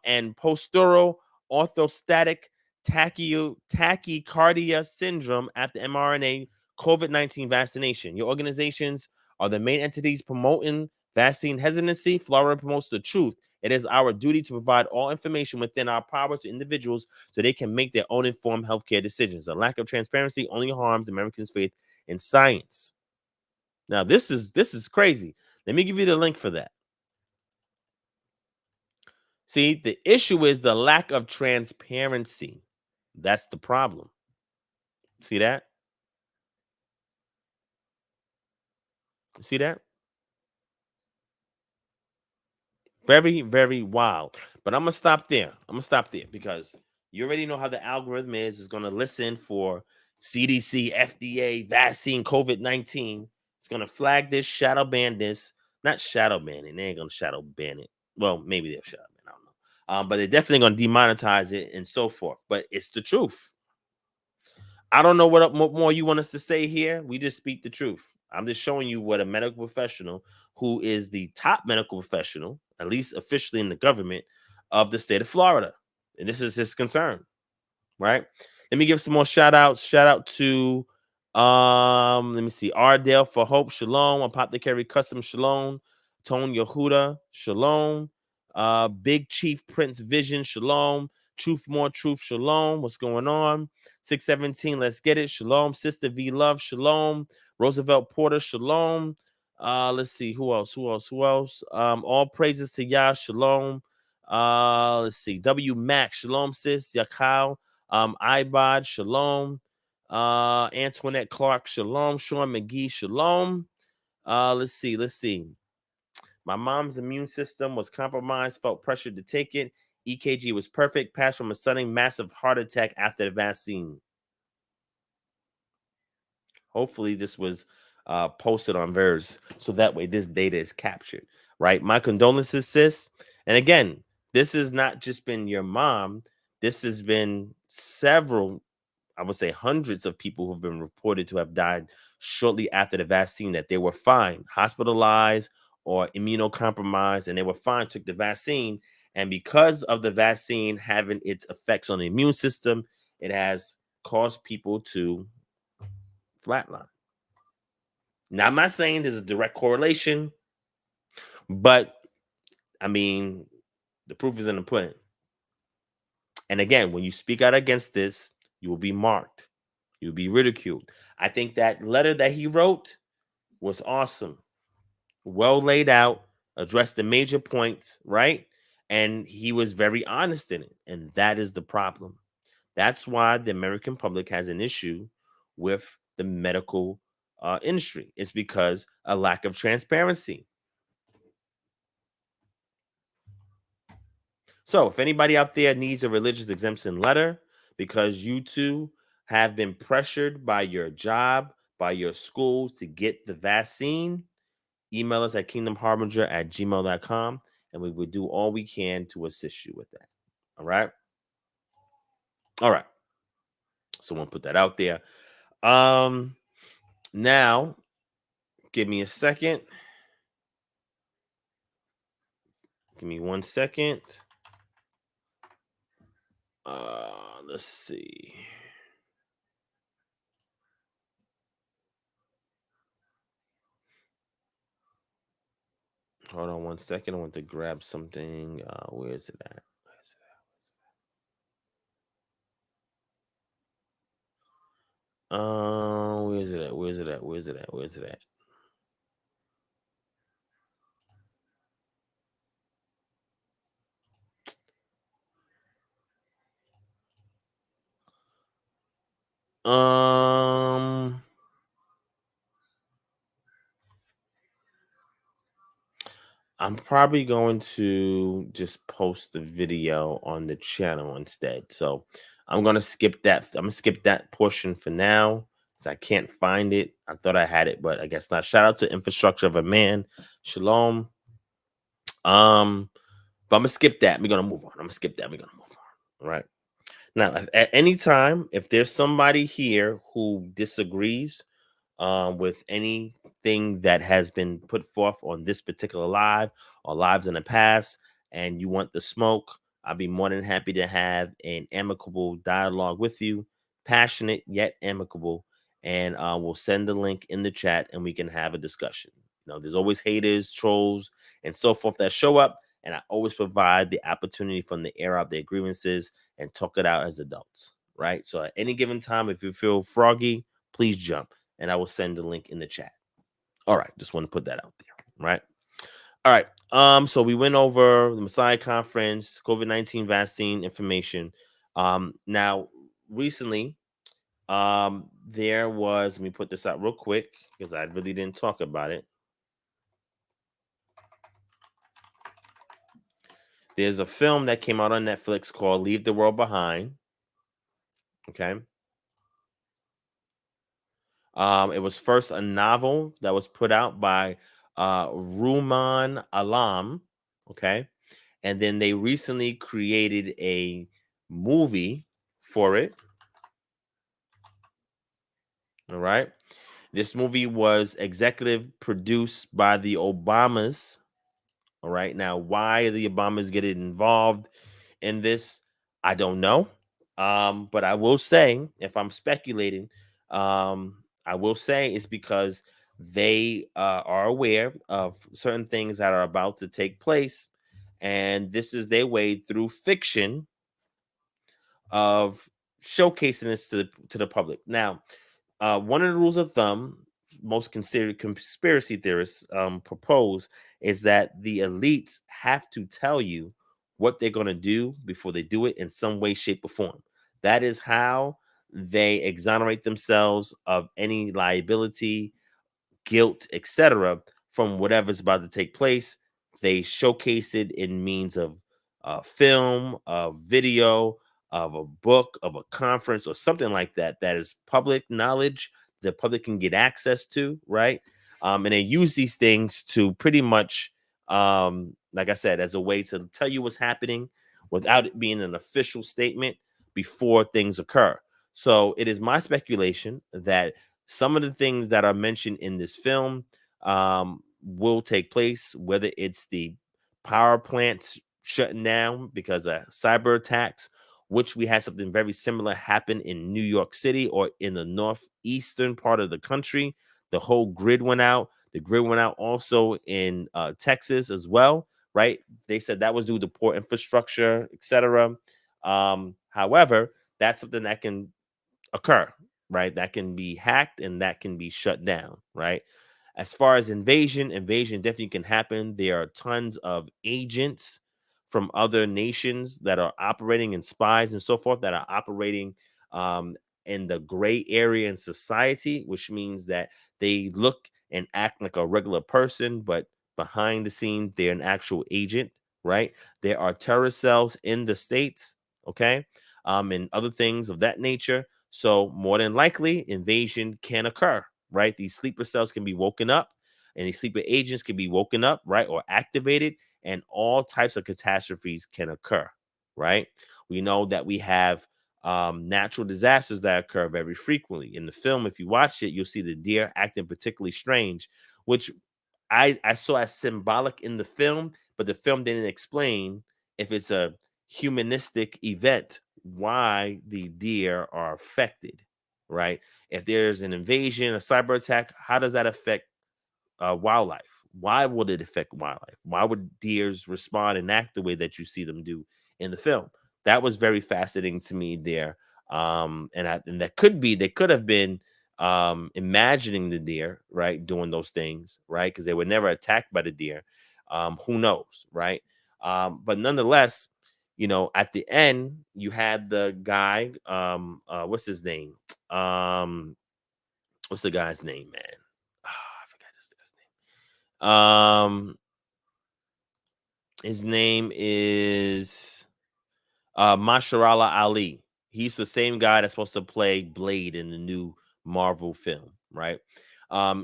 and postural orthostatic tachycardia syndrome after mRNA COVID-19 vaccination. Your organizations are the main entities promoting vaccine hesitancy. Florida promotes the truth. It is our duty to provide all information within our power to individuals so they can make their own informed healthcare decisions. A lack of transparency only harms Americans' faith in science. Now, this is crazy. Let me give you the link for that. See, the issue is the lack of transparency. That's the problem. See that? See that? Very, very wild. But I'm going to stop there. Because you already know how the algorithm is going to listen for CDC, FDA, vaccine, COVID-19. It's going to flag this, shadow ban this. Not shadow ban it. They ain't going to shadow ban it. Well, maybe they'll shadow ban it. I don't know. But they're definitely going to demonetize it and so forth. But it's the truth. I don't know what more you want us to say here. We just speak the truth. I'm just showing you what a medical professional, who is the top medical professional, at least officially in the government of the state of Florida, and this is his concern, right? Let me give some more shout outs. Shout out to let me see, Ardell for Hope, Shalom, Apothecary Custom, Shalom, Tone Yehuda, Shalom, Big Chief Prince Vision, Shalom, Truth More Truth, Shalom. What's going on? 617, let's get it. Shalom, Sister V Love, Shalom, Roosevelt Porter, Shalom. Let's see, who else? All praises to Yah, Shalom. Let's see, W Max, Shalom, sis, Yakal, Ibad, Shalom. Antoinette Clark, Shalom. Sean McGee, Shalom. Let's see. My mom's immune system was compromised, felt pressured to take it. EKG was perfect, passed from a sudden massive heart attack after the vaccine. Hopefully this was posted on Verse, so that way this data is captured, right? My condolences, sis. And again, this has not just been your mom. This has been several, I would say hundreds of people who have been reported to have died shortly after the vaccine, that they were fine, hospitalized or immunocompromised, and they were fine, took the vaccine. And because of the vaccine having its effects on the immune system, it has caused people to flatline. Now, I'm not saying there's a direct correlation, but I mean, the proof is in the pudding. And again, when you speak out against this, you will be marked. You'll be ridiculed. I think that letter that he wrote was awesome. Well laid out, addressed the major points, right? And he was very honest in it. And that is the problem. That's why the American public has an issue with the medical industry. It's because a lack of transparency. So if anybody out there needs a religious exemption letter because you too have been pressured by your job, by your schools to get the vaccine, email us at kingdomharbinger@gmail.com, and we will do all we can to assist you with that. All right. Someone put that out there. Now, give me a second. Give me 1 second. Let's see. Hold on 1 second. I want to grab something. Where is it at? Where is it at? Where is it at? Where is it at? Where is it at? I'm probably going to just post the video on the channel instead. So I'm gonna skip that. I'm gonna skip that portion for now because I can't find it. I thought I had it, but I guess not. Shout out to Infrastructure of a Man. Shalom. But I'm gonna skip that. We're gonna move on. I'm gonna skip that. We're gonna move on. All right. Now, at any time, if there's somebody here who disagrees with anything that has been put forth on this particular live or lives in the past, and you want the smoke, I'll be more than happy to have an amicable dialogue with you, passionate yet amicable, and we'll send the link in the chat and we can have a discussion. You know, there's always haters, trolls, and so forth that show up, and I always provide the opportunity for them to air out their grievances and talk it out as adults, right? So at any given time, if you feel froggy, please jump and I will send the link in the chat. All right, just want to put that out there, right? All right. So we went over the Messiah Conference, COVID-19 vaccine information. Now recently, there was, let me put this out real quick because I really didn't talk about it. There's a film that came out on Netflix called Leave the World Behind. Okay. It was first a novel that was put out by Ruman Alam. Okay. And then they recently created a movie for it. All right. This movie was executive produced by the Obamas. All right. Now, why the Obamas get involved in this, I don't know. But I will say, if I'm speculating, I will say it's because they are aware of certain things that are about to take place. And this is their way through fiction of showcasing this to the public. Now, one of the rules of thumb most considered conspiracy theorists propose is that the elites have to tell you what they're going to do before they do it in some way, shape, or form. That is how they exonerate themselves of any liability, guilt, etc., from whatever's about to take place. They showcase it in means of film, of video, of a book, of a conference, or something like that. That is public knowledge the public can get access to, right? And they use these things to pretty much, like I said, as a way to tell you what's happening without it being an official statement before things occur. So it is my speculation that some of the things that are mentioned in this film will take place, whether it's the power plants shutting down because of cyber attacks, which we had something very similar happen in New York City or in the northeastern part of the country. The whole grid went out. The grid went out also in Texas as well, right? They said that was due to poor infrastructure, etc. However, that's something that can occur, right? That can be hacked and that can be shut down, right? As far as invasion definitely can happen. There are tons of agents from other nations that are operating and spies and so forth that are operating in the gray area in society, which means that they look and act like a regular person, but behind the scenes, they're an actual agent, right? There are terrorist cells in the States, okay, and other things of that nature. So more than likely, invasion can occur, right? These sleeper cells can be woken up, and these sleeper agents can be woken up, right, or activated, and all types of catastrophes can occur, right? We know that we have natural disasters that occur very frequently. In the film, if you watch it, you'll see the deer acting particularly strange, which I saw as symbolic in the film, but the film didn't explain if it's a humanistic event why the deer are affected, right? If there's an invasion, a cyber attack, how does that affect wildlife? Why would it affect wildlife? Why would deers respond and act the way that you see them do in the film? That was very fascinating to me there. And that they could have been imagining the deer, right, doing those things, right? Because they were never attacked by the deer. Who knows, right? But nonetheless, at the end, you had the guy, what's his name? What's the guy's name, man? I forgot this guy's name. His name is Mahershala Ali. He's the same guy that's supposed to play Blade in the new Marvel film, right?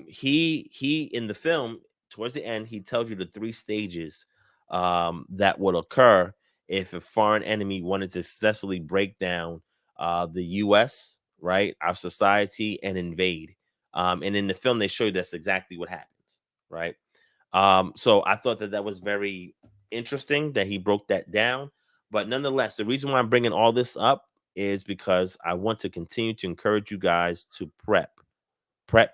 He in the film, towards the end, he tells you the 3 stages that will occur if a foreign enemy wanted to successfully break down the U.S., right, our society, and invade. And in the film, they show you that's exactly what happens, right? So I thought that was very interesting that he broke that down. But nonetheless, the reason why I'm bringing all this up is because I want to continue to encourage you guys to prep. You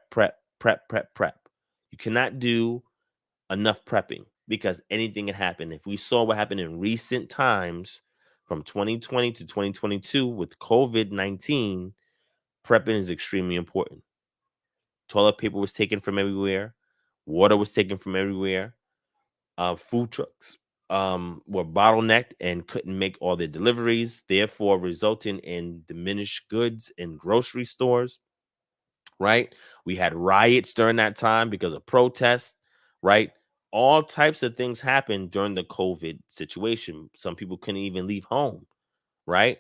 cannot do enough prepping because anything can happen. If we saw what happened in recent times from 2020 to 2022 with COVID-19, prepping is extremely important. Toilet paper was taken from everywhere. Water was taken from everywhere. Food trucks were bottlenecked and couldn't make all their deliveries, therefore resulting in diminished goods in grocery stores, right? We had riots during that time because of protests, right? All types of things happened during the COVID situation. Some people couldn't even leave home, right?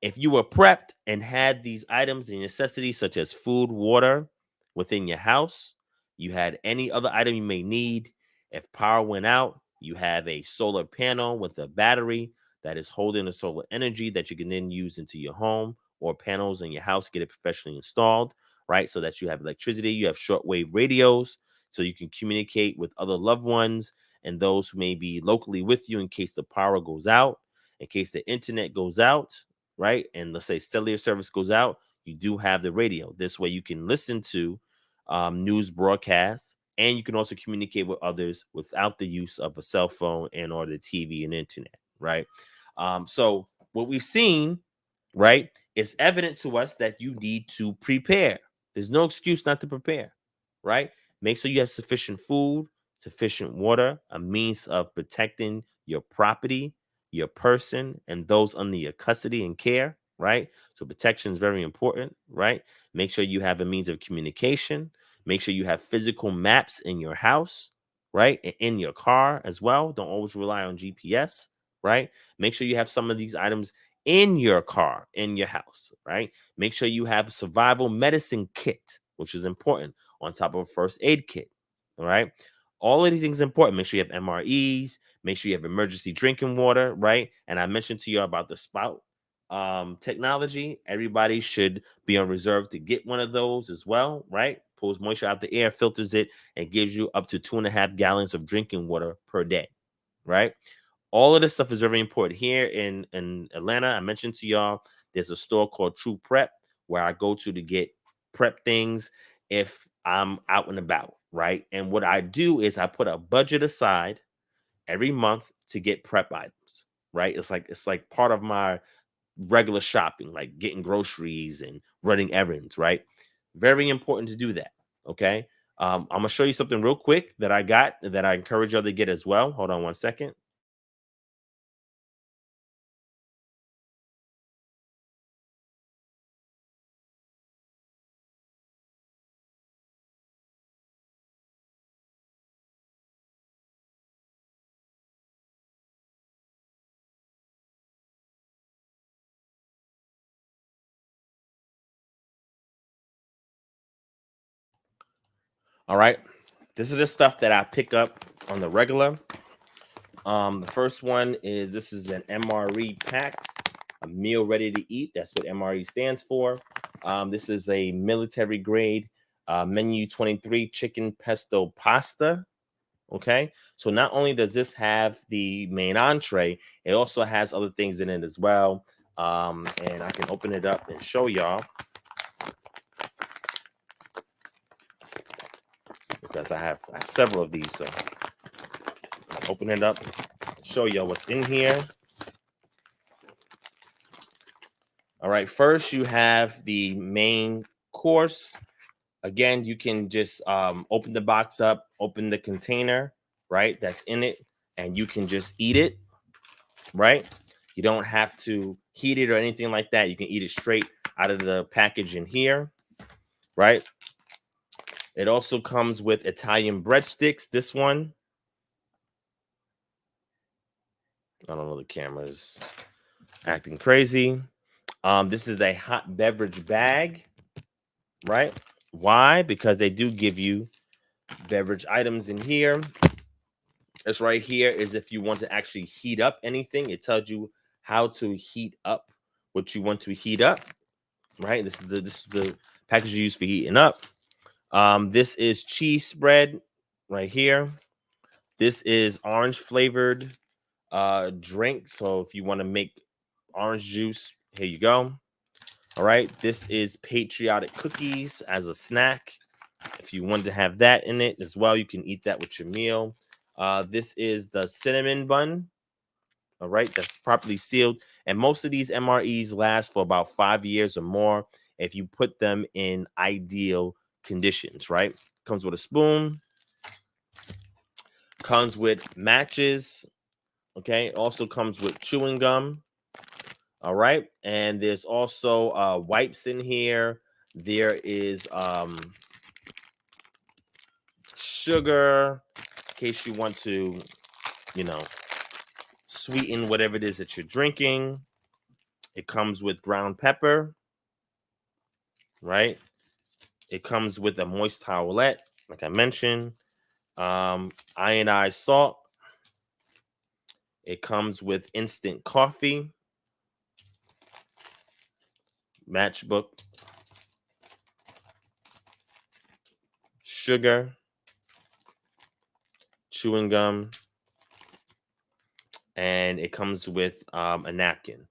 If you were prepped and had these items and necessities such as food, water within your house, you had any other item you may need. If power went out, you have a solar panel with a battery that is holding the solar energy that you can then use into your home or panels in your house, get it professionally installed, right? So that you have electricity, you have shortwave radios, so you can communicate with other loved ones and those who may be locally with you in case the power goes out, in case the internet goes out, right? And let's say cellular service goes out, you do have the radio. This way you can listen to news broadcasts, and you can also communicate with others without the use of a cell phone and or the TV and internet, right? So what we've seen, right, is evident to us that you need to prepare. There's no excuse not to prepare, right? Make sure you have sufficient food, sufficient water, a means of protecting your property, your person, and those under your custody and care, right? So protection is very important, right? Make sure you have a means of communication. Make sure you have physical maps in your house, right? And in your car as well. Don't always rely on GPS, right? Make sure you have some of these items in your car, in your house, right? Make sure you have a survival medicine kit, which is important, on top of a first aid kit, all right? All of these things are important. Make sure you have MREs. Make sure you have emergency drinking water, right? And I mentioned to you about the spout technology. Everybody should be on reserve to get one of those as well, right? Pulls moisture out the air, filters it, and gives you up to 2.5 gallons of drinking water per day, right? All of this stuff is very important. Here in Atlanta, I mentioned to y'all, there's a store called True Prep where I go to get prep things if I'm out and about, right? And what I do is I put a budget aside every month to get prep items, right? It's like part of my regular shopping, like getting groceries and running errands, right? Very important to do that. Okay. I'm gonna show you something real quick that I got that I encourage y'all to get as well. Hold on one second. All right. This is the stuff that I pick up on the regular. The first one is this is an MRE pack, a meal ready to eat. That's what MRE stands for. This is a military grade menu 23 chicken pesto pasta. Okay, so not only does this have the main entree, it also has other things in it as well, And I can open it up and show y'all, because I have several of these. So I'll open it up, show y'all what's in here. All right, first you have the main course. Again, you can just open the box up, open the container, right, that's in it, and you can just eat it, right? You don't have to heat it or anything like that. You can eat it straight out of the package in here, right? It also comes with Italian breadsticks. This one, I don't know, the camera's acting crazy. This is a hot beverage bag, right? Why? Because they do give you beverage items in here. This right here is if you want to actually heat up anything. It tells you how to heat up what you want to heat up, right? This is the package you use for heating up. This is cheese spread right here. This is orange flavored drink. So if you want to make orange juice, here you go. All right. This is patriotic cookies as a snack. If you want to have that in it as well, you can eat that with your meal. This is the cinnamon bun. All right, that's properly sealed. And most of these MREs last for about 5 years or more if you put them in ideal conditions, right? Comes with a spoon. Comes with matches. Okay, also comes with chewing gum. All right, and there's also wipes in here. There is sugar in case you want to, sweeten whatever it is that you're drinking. It comes with ground pepper, right? It comes with a moist towelette, like I mentioned. Ionized salt. It comes with instant coffee, matchbook, sugar, chewing gum, and it comes with a napkin,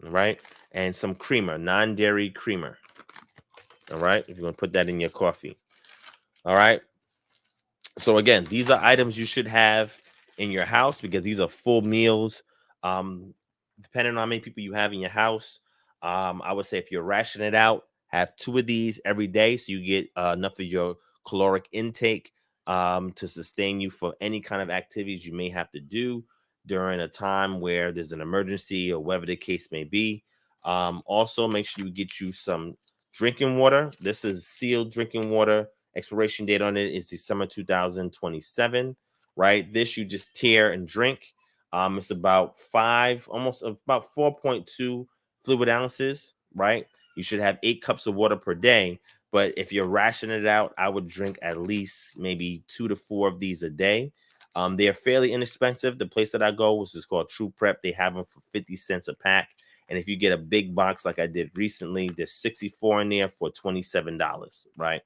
all right? And some creamer, non-dairy creamer, all right? If you want to put that in your coffee, all right? So again, these are items you should have in your house because these are full meals. Depending on how many people you have in your house, I would say if you're rationing it out, have 2 of these every day so you get enough of your caloric intake to sustain you for any kind of activities you may have to do during a time where there's an emergency or whatever the case may be. Also, make sure you get you some drinking water. This is sealed drinking water. Expiration date on it is December 2027, right? This you just tear and drink. It's about 4.2 fluid ounces, right? You should have 8 cups of water per day. But if you're rationing it out, I would drink at least maybe 2 to 4 of these a day. They're fairly inexpensive. The place that I go, which is called True Prep, they have them for 50 cents a pack. And if you get a big box like I did recently, there's 64 in there for $27, right?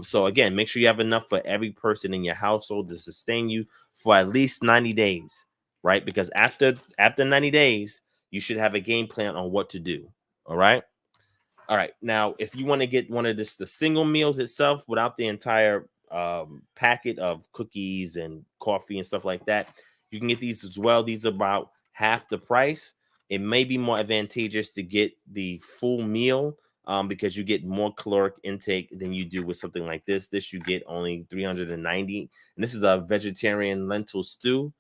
So again, make sure you have enough for every person in your household to sustain you for at least 90 days, right? Because after 90 days, you should have a game plan on what to do. All right. All right. Now, if you want to get one of the single meals itself without the entire packet of cookies and coffee and stuff like that, you can get these as well. These are about half the price. It may be more advantageous to get the full meal because you get more caloric intake than you do with something like this. This you get only 390, and this is a vegetarian lentil stew.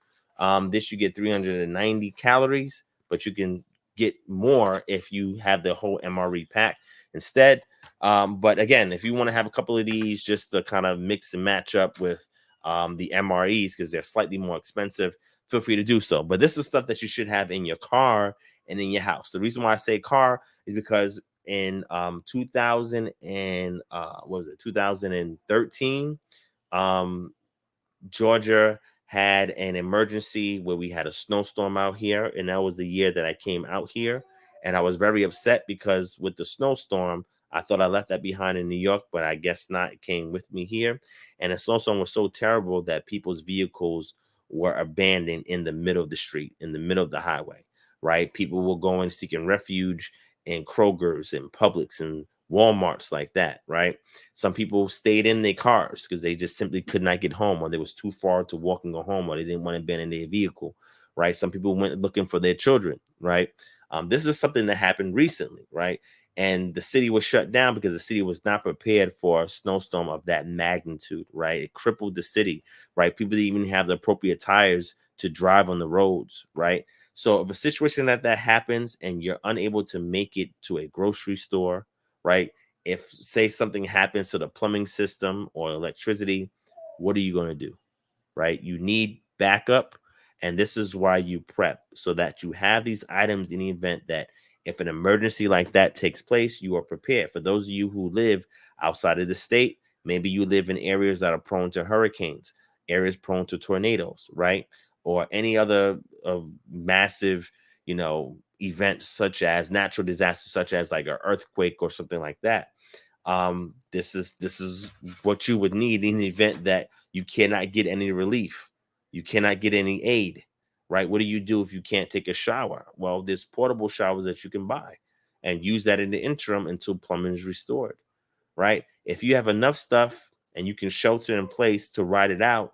This you get 390 calories, but you can get more if you have the whole MRE pack instead. But again, if you want to have a couple of these just to kind of mix and match up with the MREs because they're slightly more expensive, feel free to do so. But this is stuff that you should have in your car and in your house. The reason why I say car is because in 2013, Georgia had an emergency where we had a snowstorm out here, and that was the year that I came out here. And I was very upset because with the snowstorm, I thought I left that behind in New York, but I guess not. It came with me here. And the snowstorm was so terrible that people's vehicles were abandoned in the middle of the street, in the middle of the highway. right? People will go and seeking refuge in Kroger's and Publix and Walmarts like that, right? Some people stayed in their cars because they just simply could not get home, or they was too far to walk and go home, or they didn't want to be in their vehicle, right? Some people went looking for their children, right? This is something that happened recently, right? And the city was shut down because the city was not prepared for a snowstorm of that magnitude, right? It crippled the city, right? People didn't even have the appropriate tires to drive on the roads, right? So if a situation that happens and you're unable to make it to a grocery store, right? If say something happens to the plumbing system or electricity, what are you going to do? Right? You need backup. And this is why you prep, so that you have these items in the event that if an emergency like that takes place, you are prepared. For those of you who live outside of the state, maybe you live in areas that are prone to hurricanes, areas prone to tornadoes, right? Or any other massive, events such as natural disasters, such as like an earthquake or something like that. This is what you would need in the event that you cannot get any relief, you cannot get any aid, right? What do you do if you can't take a shower? Well, there's portable showers that you can buy and use that in the interim until plumbing is restored, right? If you have enough stuff and you can shelter in place to ride it out,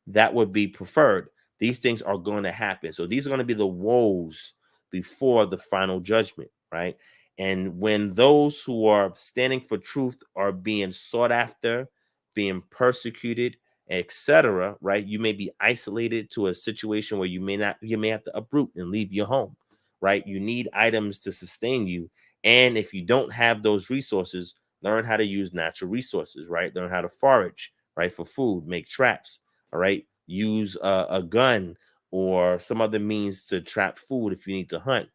that would be preferred. These things are going to happen. So these are going to be the woes before the final judgment, right? And when those who are standing for truth are being sought after, being persecuted, etc., right? You may be isolated to a situation where you may have to uproot and leave your home, right? You need items to sustain you. And if you don't have those resources, learn how to use natural resources, right? Learn how to forage, right? For food, make traps, all right? Use a gun or some other means to trap food if you need to hunt,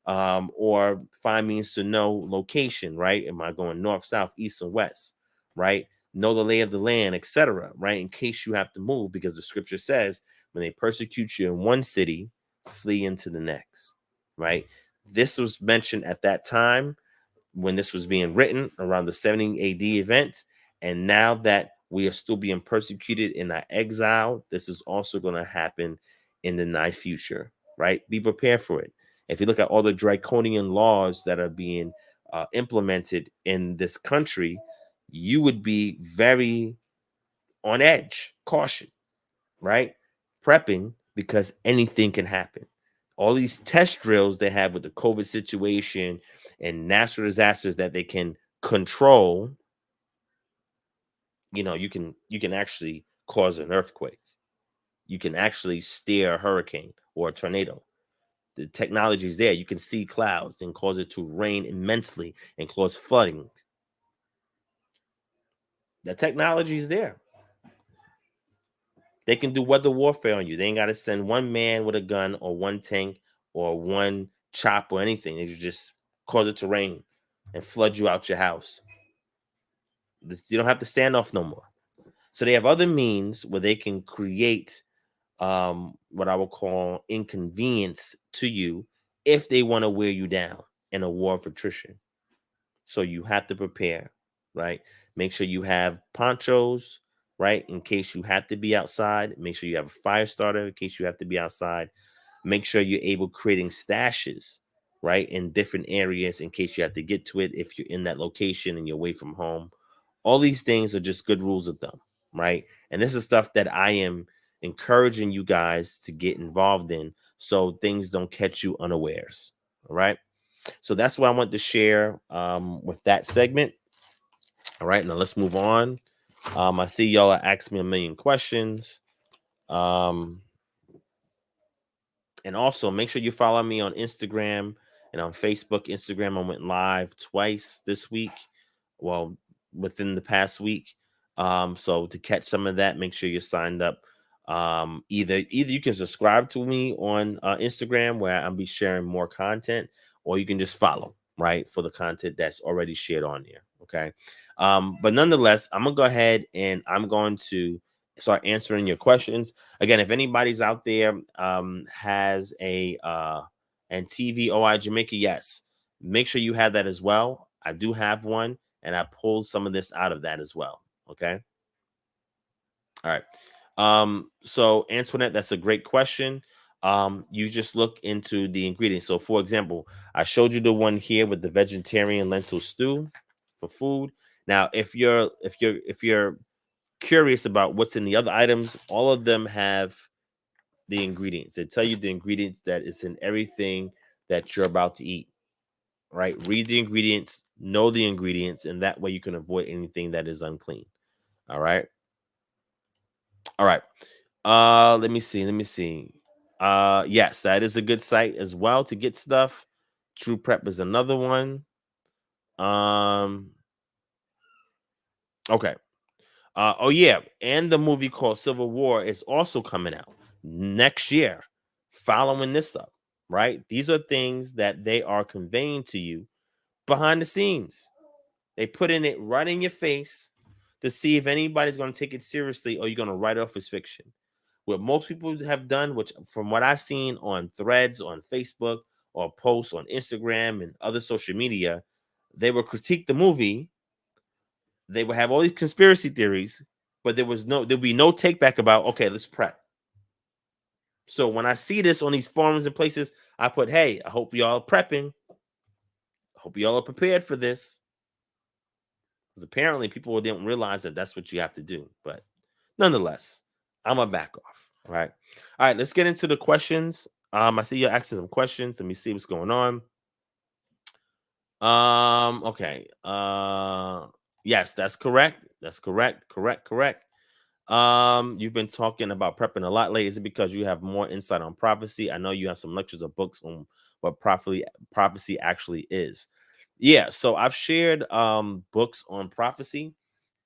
or find means to know location, right? Am I going north, south, east, and west, right? Know the lay of the land, etc., right? In case you have to move, because the scripture says when they persecute you in one city, flee into the next, right? This was mentioned at that time when this was being written around the 70 AD event. And now that we are still being persecuted in our exile, this is also going to happen in the nigh future, right? Be prepared for it. If you look at all the draconian laws that are being implemented in this country, you would be very on edge, caution, right? Prepping, because anything can happen. All these test drills they have with the COVID situation and natural disasters that they can control, you can actually cause an earthquake. You can actually steer a hurricane or a tornado. The technology is there. You can see clouds and cause it to rain immensely and cause flooding. The technology is there. They can do weather warfare on you. They ain't got to send one man with a gun or one tank or one chop or anything. They just cause it to rain and flood you out your house. You don't have to stand off no more. So they have other means where they can create what I would call inconvenience to you if they want to wear you down in a war of attrition. So you have to prepare, right? Make sure you have ponchos, right? In case you have to be outside. Make sure you have a fire starter in case you have to be outside. Make sure you're able creating stashes, right? In different areas in case you have to get to it if you're in that location and you're away from home. All these things are just good rules of thumb, right? And this is stuff that I am encouraging you guys to get involved in so things don't catch you unawares. All right. So that's what I want to share with that segment. All right. Now let's move on. I see y'all are asking me a million questions. And also make sure you follow me on Instagram and on Facebook. Instagram, I went live twice this week. Well, within the past week. So to catch some of that, make sure you're signed up. Either you can subscribe to me on Instagram where I'll be sharing more content, or you can just follow, right, for the content that's already shared on there. Okay. But nonetheless, I'm gonna go ahead and I'm going to start answering your questions. Again, if anybody's out there has a and TVOI Jamaica, yes, make sure you have that as well. I do have one, and I pulled some of this out of that as well. Okay. All right. So Antoinette, that's a great question. You just look into the ingredients. So, for example, I showed you the one here with the vegetarian lentil stew for food. Now, if you're curious about what's in the other items, all of them have the ingredients. They tell you the ingredients that is in everything that you're about to eat. Right? Read the ingredients, know the ingredients, and that way you can avoid anything that is unclean. All right. All right. Let me see. Yes, that is a good site as well to get stuff. True Prep is another one. Okay. Oh yeah, and the movie called Civil War is also coming out next year, following this up, right? These are things that they are conveying to you behind the scenes. They put in it right in your face to see if anybody's going to take it seriously or you're going to write off as fiction. What most people have done, which from what I've seen on threads on Facebook or posts on Instagram and other social media, they will critique the movie. They will have all these conspiracy theories, but there'll be no take back about, okay, let's prep. So when I see this on these forums and places, I put, hey, I hope y'all are prepping. I hope y'all are prepared for this. Because apparently people didn't realize that that's what you have to do. But nonetheless, I'm going to back off. All right. All right, let's get into the questions. I see you're asking some questions. Let me see what's going on. Okay. Yes, that's correct. That's correct. Correct. You've been talking about prepping a lot lately. Is it because you have more insight on prophecy? I know you have some lectures or books on what prophecy actually is. Yeah, so I've shared books on prophecy.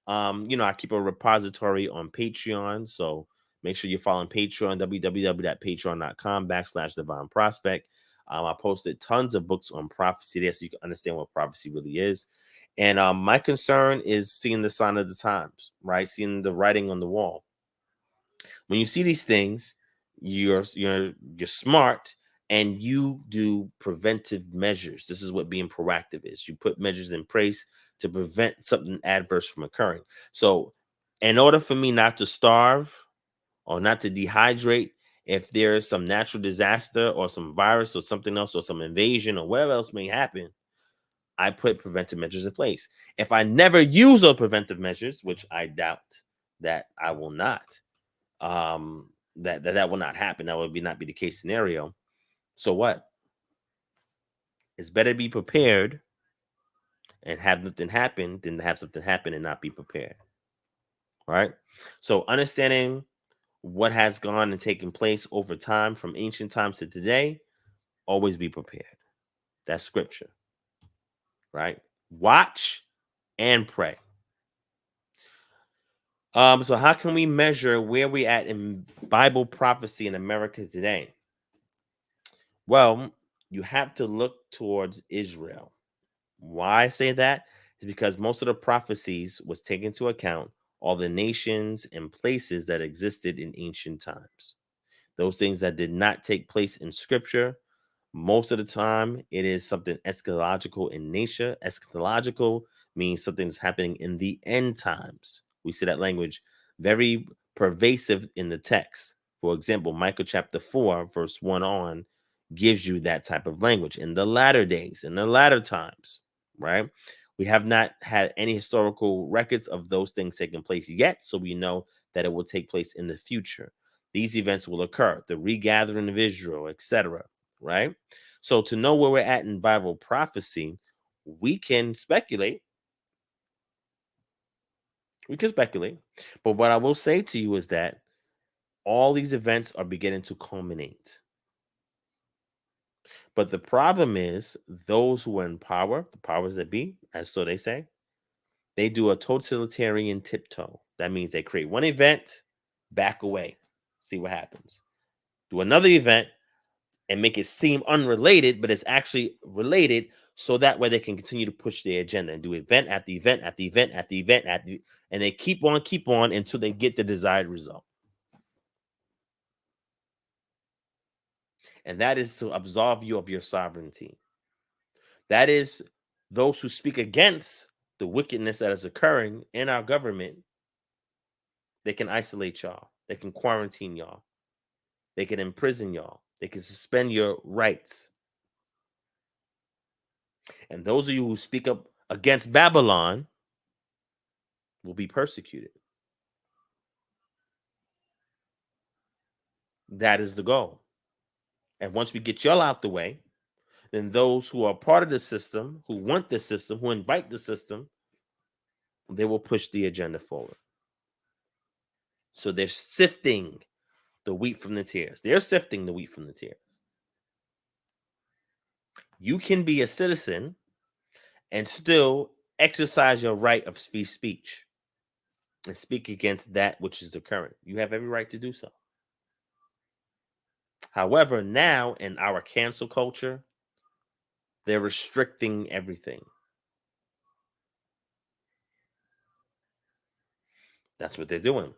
I keep a repository on Patreon, so make sure you're following Patreon, www.patreon.com/DivineProspect. I posted tons of books on prophecy there so you can understand what prophecy really is. And my concern is seeing the sign of the times, right? Seeing the writing on the wall. When you see these things, you're smart and you do preventive measures. This is what being proactive is. You put measures in place to prevent something adverse from occurring. So, in order for me not to starve or not to dehydrate, if there is some natural disaster or some virus or something else or some invasion or whatever else may happen, I put preventive measures in place. If I never use those preventive measures, which I doubt that I will not, that will not happen. That would not be the case scenario. So what? It's better be prepared and have nothing happen than to have something happen and not be prepared. Right? So understanding what has gone and taken place over time from ancient times to today, always be prepared. That's scripture. Right? Watch and pray. So how can we measure where we at in Bible prophecy in America today? Well, you have to look towards Israel. Why I say that is because most of the prophecies was taken into account all the nations and places that existed in ancient times. Those things that did not take place in scripture, most of the time it is something eschatological in nature. Eschatological means something's happening in the end times. We see that language very pervasive in the text. For example, Micah chapter 4, verse 1 on gives you that type of language in the latter days, in the latter times, right? We have not had any historical records of those things taking place yet, so we know that it will take place in the future. These events will occur, the regathering of Israel, etc., right? So to know where we're at in Bible prophecy, we can speculate. But what I will say to you is that all these events are beginning to culminate. But the problem is those who are in power, the powers that be, as so they say, they do a totalitarian tiptoe. That means they create one event, back away, see what happens. Do another event and make it seem unrelated, but it's actually related, so that way they can continue to push their agenda and do event after event after event after event and they keep on until they get the desired result. And that is to absolve you of your sovereignty. That is those who speak against the wickedness that is occurring in our government. They can isolate y'all. They can quarantine y'all. They can imprison y'all. They can suspend your rights. And those of you who speak up against Babylon will be persecuted. That is the goal. And once we get y'all out the way, then those who are part of the system, who want the system, who invite the system, they will push the agenda forward. So they're sifting the wheat from the tares. They're sifting the wheat from the tares. You can be a citizen and still exercise your right of free speech and speak against that which is the current. You have every right to do so. However, now in our cancel culture, they're restricting everything. That's what they're doing.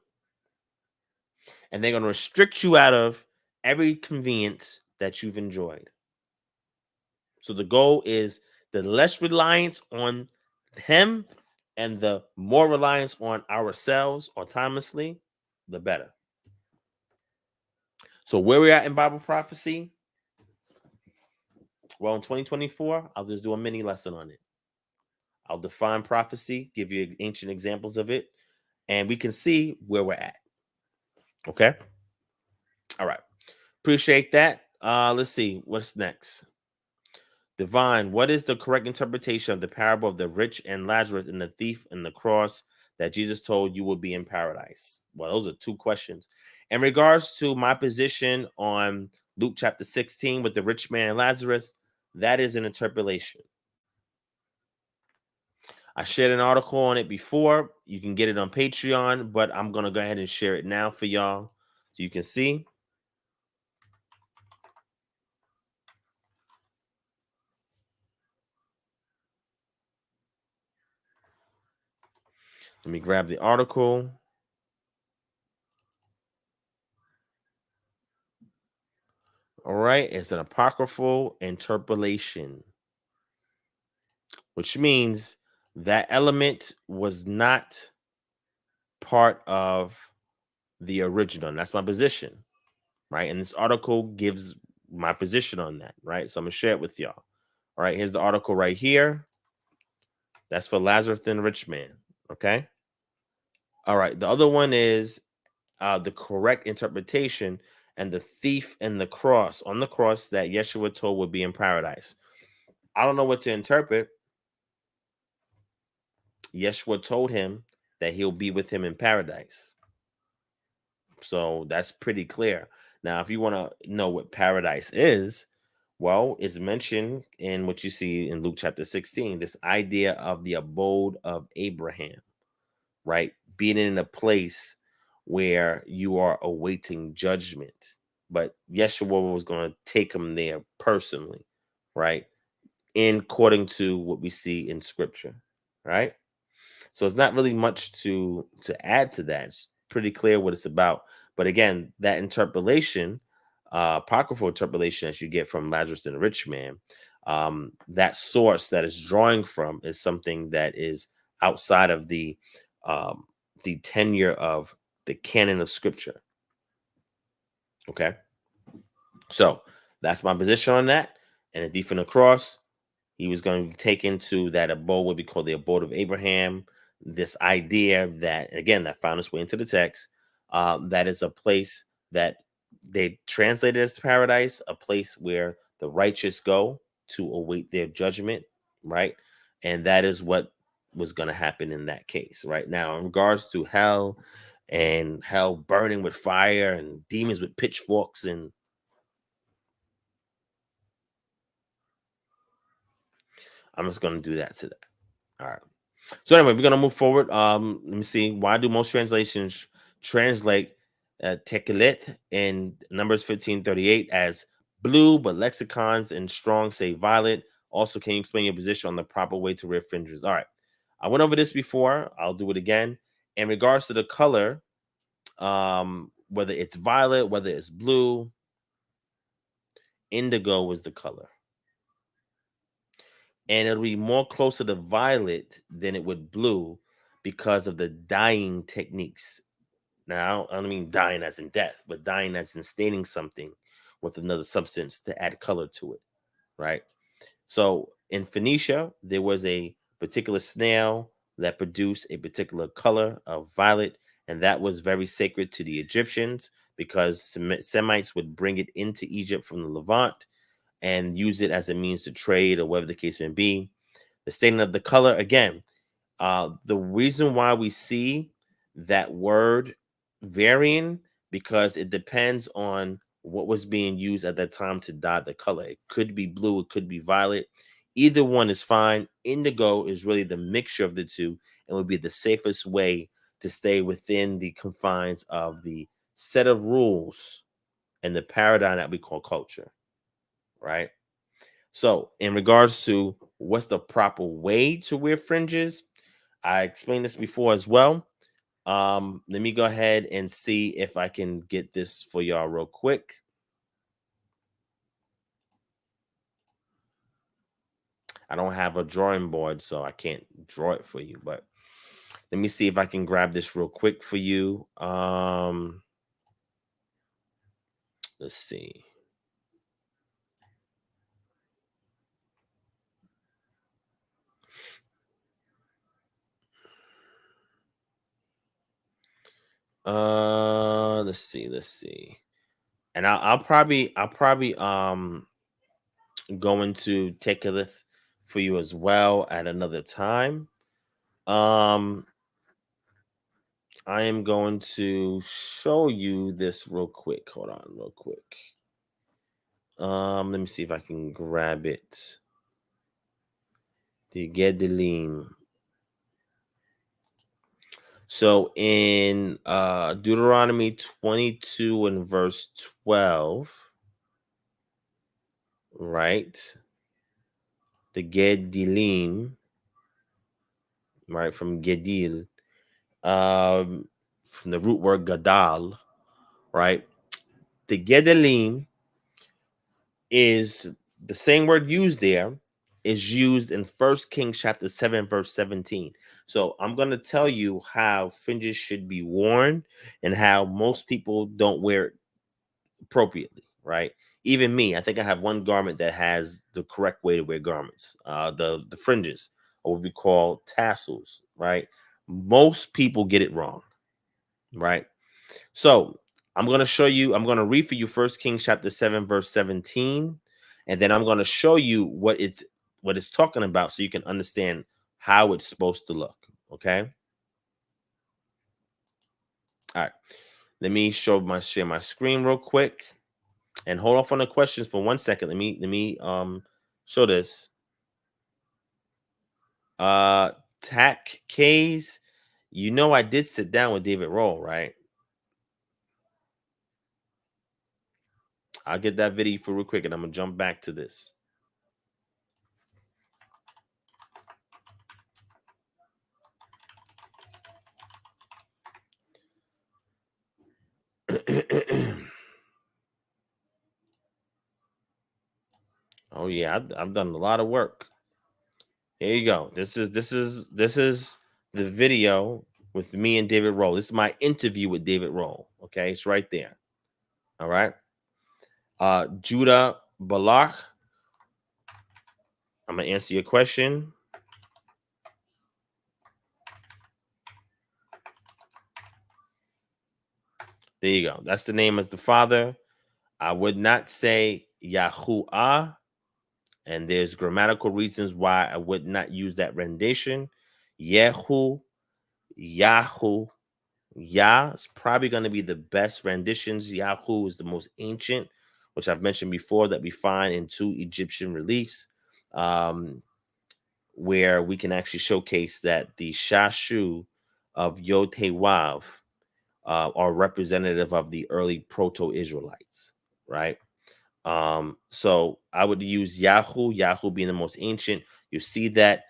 And they're going to restrict you out of every convenience that you've enjoyed. So the goal is the less reliance on him and the more reliance on ourselves autonomously, the better. So where we're at in Bible prophecy, well, in 2024, I'll just do a mini lesson on it. I'll define prophecy, give you ancient examples of it, and we can see where we're at. Okay? All right. Appreciate that. Let's see. What's next? Divine, what is the correct interpretation of the parable of the rich and Lazarus and the thief and the cross that Jesus told you will be in paradise? Well, those are two questions. In regards to my position on Luke chapter 16 with the rich man and Lazarus, that is an interpolation. I shared an article on it before. You can get it on Patreon, but I'm going to go ahead and share it now for y'all so you can see. Let me grab the article. All right, it's an apocryphal interpolation, which means that element was not part of the original. And that's my position, right? And this article gives my position on that, right? So I'm going to share it with y'all. All right, here's the article right here. That's for Lazarus and the rich man, okay? All right, the other one is the correct interpretation and the thief and the cross, on the cross that Yeshua told would be in paradise. I don't know what to interpret. Yeshua told him that he'll be with him in paradise. So that's pretty clear. Now, if you want to know what paradise is, well, it's mentioned in what you see in Luke chapter 16, this idea of the abode of Abraham, right? Being in a place where you are awaiting judgment. But Yeshua was going to take him there personally, right? According to what we see in scripture, right? So it's not really much to add to that. It's pretty clear what it's about. But again, that interpolation, apocryphal interpolation that you get from Lazarus and the rich man, that source that is drawing from is something that is outside of the tenure of the canon of scripture. Okay. So that's my position on that. And the thief on the cross, he was going to be taken to that abode, what we call the abode of Abraham. This idea that, again, that found its way into the text, that is a place that they translated as paradise, a place where the righteous go to await their judgment, right? And that is what was going to happen in that case, right? Now, in regards to hell and hell burning with fire and demons with pitchforks, and I'm just going to do that today. All right. So anyway, we're going to move forward. Let me see. Why do most translations translate tekelet in Numbers 15:38 as blue, but lexicons and strong say violet? Also, can you explain your position on the proper way to wear fringes? All right. I went over this before. I'll do it again. In regards to the color, whether it's violet, whether it's blue, indigo is the color. And it'll be more closer to violet than it would blue because of the dyeing techniques. Now, I don't mean dying as in death, but dying as in staining something with another substance to add color to it, right? So in Phoenicia, there was a particular snail that produced a particular color of violet, and that was very sacred to the Egyptians because Semites would bring it into Egypt from the Levant and use it as a means to trade or whatever the case may be. The staining of the color, again, the reason why we see that word varying because it depends on what was being used at that time to dye the color. It could be blue, it could be violet. Either one is fine. Indigo is really the mixture of the two and would be the safest way to stay within the confines of the set of rules and the paradigm that we call culture, right? So, in regards to what's the proper way to wear fringes, I explained this before as well. Let me go ahead and see if I can get this for y'all real quick. I don't have a drawing board, so I can't draw it for you, but let me see if I can grab this real quick for you. Let's see. Let's see. And I'll probably going to take a look for you as well at another time. I am going to show you this real quick. Hold on, real quick. Let me see if I can grab it. The Gedelim. So in Deuteronomy 22 and verse 12, right? The Gedelim, right, from Gedil, from the root word Gadal, right? The Gedelim is the same word used there is used in 1 Kings chapter 7 verse 17. So I'm going to tell you how fringes should be worn and how most people don't wear it appropriately, right? Even me, I think I have one garment that has the correct way to wear garments. The fringes, or what we call tassels, right? Most people get it wrong, right? So I'm going to show you, I'm going to read for you 1 Kings chapter 7 verse 17, and then I'm going to show you what it's talking about so you can understand how it's supposed to look. Okay. All right. Let me share my screen real quick and hold off on the questions for 1 second. Let me show this. Tack K's, you know I did sit down with David Roll, right? I'll get that video for real quick and I'm gonna jump back to this. Oh yeah, I've done a lot of work. Here you go. This is the video with me and David Roll. This is my interview with David Roll. Okay, it's right there. All right. Judah Balak, I'm gonna answer your question. There you go. That's the name as the father. I would not say Yahuwah, and there's grammatical reasons why I would not use that rendition. Yehu, Yahu, Yah is probably going to be the best renditions. Yahu is the most ancient, which I've mentioned before, that we find in 2 Egyptian reliefs, where we can actually showcase that the Shashu of Yod-Heh-Wav are representative of the early proto-Israelites, right? So I would use Yahoo being the most ancient. You see that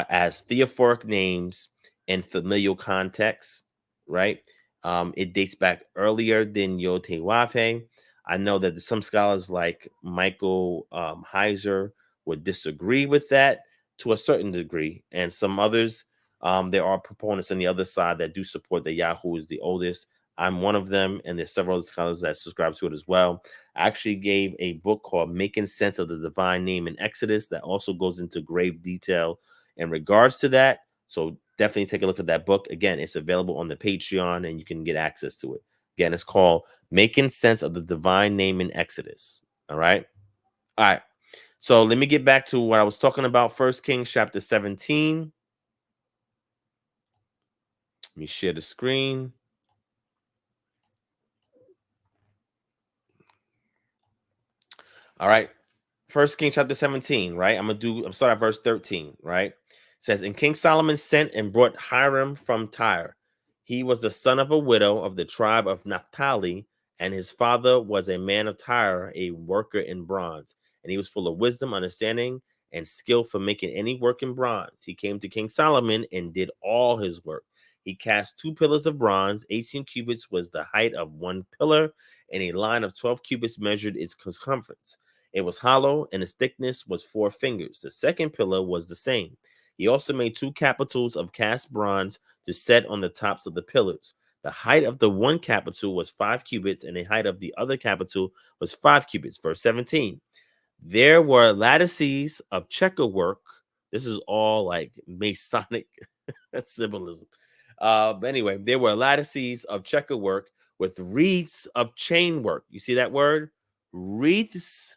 as theophoric names in familial context, right? It dates back earlier than Yod-Heh-Wav-Heh. I know that some scholars like Michael Heiser would disagree with that to a certain degree, and some others, there are proponents on the other side that do support that Yahoo is the oldest. I'm one of them, and there's several other scholars that subscribe to it as well. I actually gave a book called Making Sense of the Divine Name in Exodus that also goes into grave detail in regards to that. So definitely take a look at that book. Again, it's available on the Patreon, and you can get access to it. Again, it's called Making Sense of the Divine Name in Exodus. All right. All right. So let me get back to what I was talking about. 1 Kings chapter 17. Let me share the screen. All right. 1 Kings chapter 17, right? I'm start at verse 13, right? It says, and King Solomon sent and brought Hiram from Tyre. He was the son of a widow of the tribe of Naphtali, and his father was a man of Tyre, a worker in bronze. And he was full of wisdom, understanding, and skill for making any work in bronze. He came to King Solomon and did all his work. He cast 2 pillars of bronze. 18 cubits was the height of one pillar, and a line of 12 cubits measured its circumference. It was hollow, and its thickness was 4 fingers. The second pillar was the same. He also made 2 capitals of cast bronze to set on the tops of the pillars. The height of the one capital was 5 cubits, and the height of the other capital was 5 cubits. Verse 17. There were lattices of checker work. This is all like Masonic symbolism. But anyway, there were lattices of checker work with wreaths of chain work. You see that word? Wreaths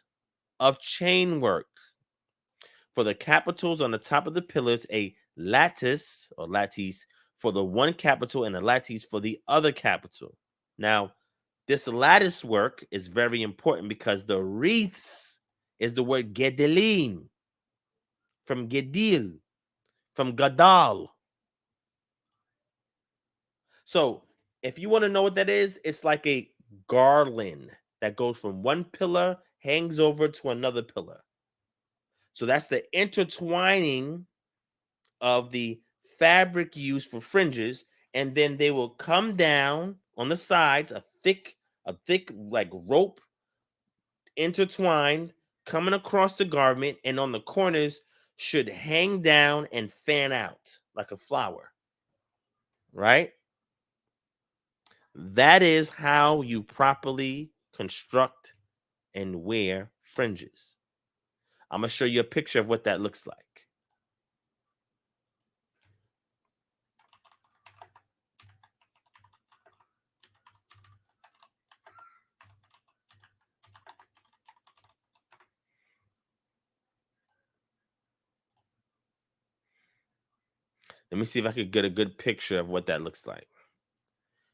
of chain work. For the capitals on the top of the pillars, a lattice or lattice for the one capital and a lattice for the other capital. Now, this lattice work is very important because the wreaths is the word gedelim, from gedil, from gadal. So if you want to know what that is, it's like a garland that goes from one pillar, hangs over to another pillar. So that's the intertwining of the fabric used for fringes, and then they will come down on the sides, a thick like rope intertwined coming across the garment, and on the corners should hang down and fan out like a flower, right? That is how you properly construct and wear fringes. I'm going to show you a picture of what that looks like. Let me see if I could get a good picture of what that looks like.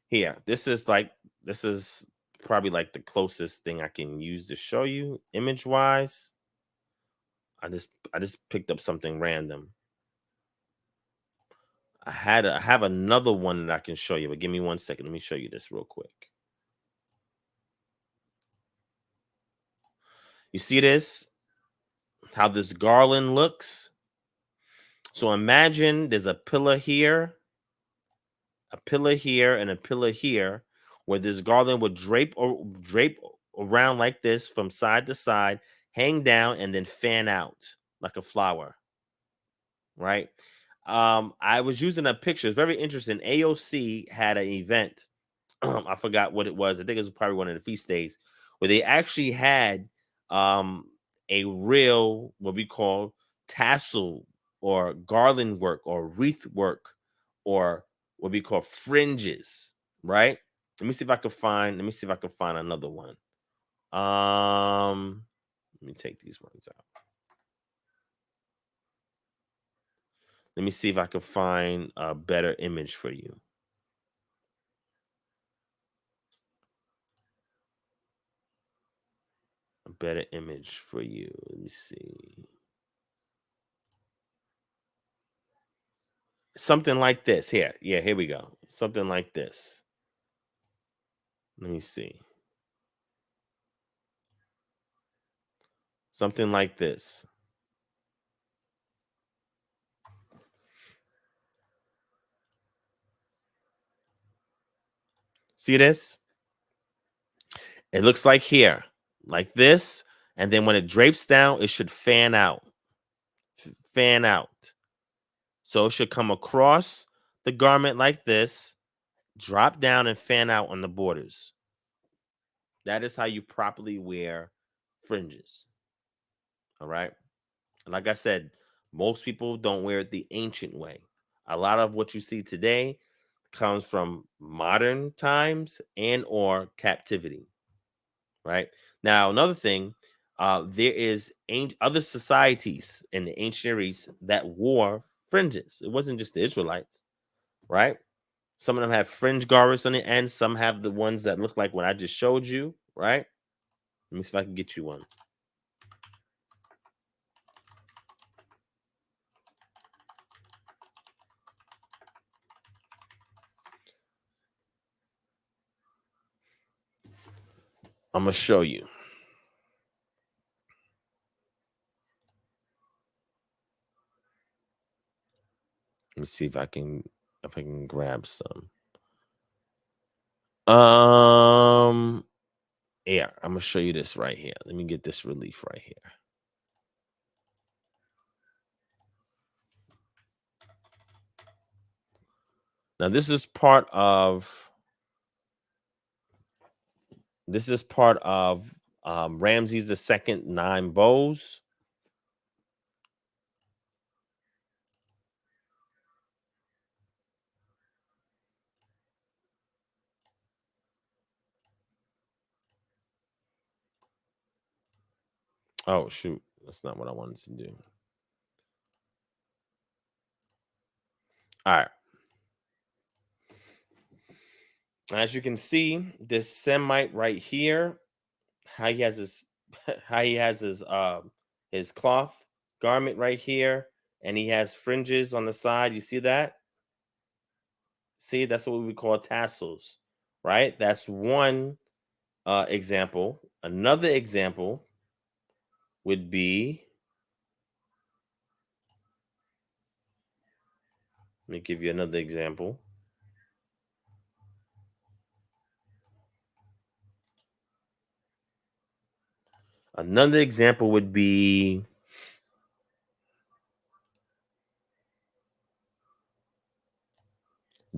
Here, this is probably like the closest thing I can use to show you image wise. I just picked up something random. I have another one that I can show you, but give me 1 second. Let me show you this real quick. You see this? How this garland looks? So imagine there's a pillar here, and a pillar here, where this garland would drape around like this from side to side, hang down, and then fan out like a flower, right? I was using a picture. It's very interesting. AOC had an event. I forgot what it was. I think it was probably one of the feast days where they actually had a real, what we call tassel or garland work or wreath work or what we call fringes, right? Let me see if I can find another one. Let me take these ones out. Let me see if I can find a better image for you. A better image for you. Let me see. Something like this. Here. Yeah, here we go. Something like this. Let me see. Something like this. See this? It looks like here, like this. And then when it drapes down, it should fan out. Fan out. So it should come across the garment like this, drop down and fan out on the borders. That is how you properly wear fringes. All right. And like I said, most people don't wear it the ancient way. A lot of what you see today comes from modern times and or captivity. Right. Now, another thing, there is other societies in the ancient Near East that wore fringes. It wasn't just the Israelites, right? Some of them have fringe garments on the end. Some have the ones that look like what I just showed you, right? Let me see if I can get you one. I'm gonna show you. Let me see if I can grab some. Yeah, I'm gonna show you this right here. Let me get this relief right here. Now this is part of Ramses II 9 bows. Oh shoot, that's not what I wanted to do. All right. As you can see, this Semite right here, how he has his cloth garment right here, and he has fringes on the side. You see that? See, that's what we would call tassels, right? That's one example. Another example would be, let me give you another example. Another example would be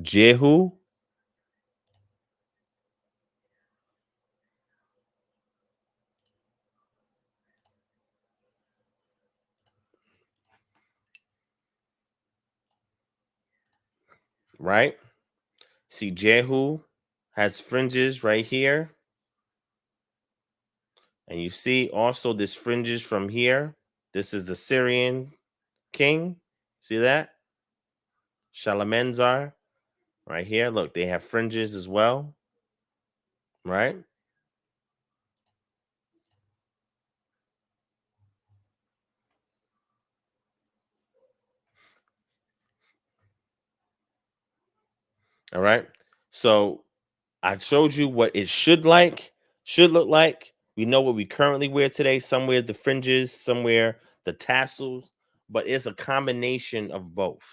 Jehu. Right? See, Jehu has fringes right here. And you see also this fringes from here. This is the Syrian king. See that? Shalmaneser right here. Look, they have fringes as well. Right? All right. So I showed you what it should look like. We know what we currently wear today. Somewhere the fringes, somewhere the tassels, but it's a combination of both,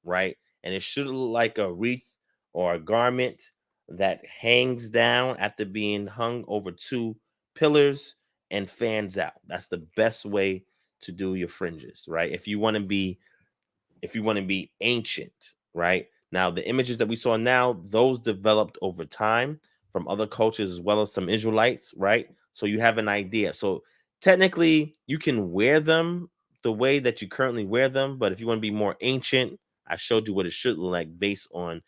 right? And it should look like a wreath or a garment that hangs down after being hung over two pillars and fans out. That's the best way to do your fringes, right? If you want to be ancient, right? Now, the images that we saw now, those developed over time from other cultures as well as some Israelites, right? So you have an idea. So technically, you can wear them the way that you currently wear them, but if you want to be more ancient, I showed you what it should look like based on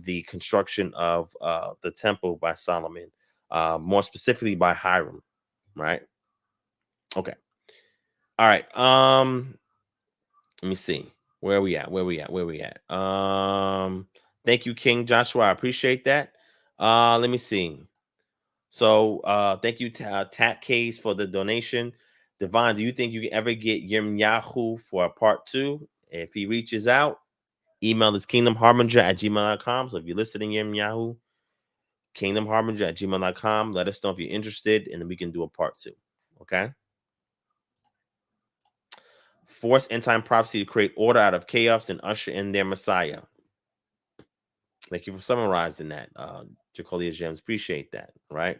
the construction of the temple by Solomon, more specifically by Hiram, right? Okay. All right. Let me see. Where are we at? Thank you, King Joshua. I appreciate that. Let me see. So thank you, Tat Case, for the donation. Divine, do you think you can ever get Yirmiyahu for a part 2? If he reaches out, email is kingdomharbinger@gmail.com. So if you're listening, Yirmiyahu, kingdomharbinger@gmail.com. Let us know if you're interested, and then we can do a part 2. Okay. Force end time prophecy to create order out of chaos and usher in their Messiah. Thank you for summarizing that, Jacolia Gems. Appreciate that. Right.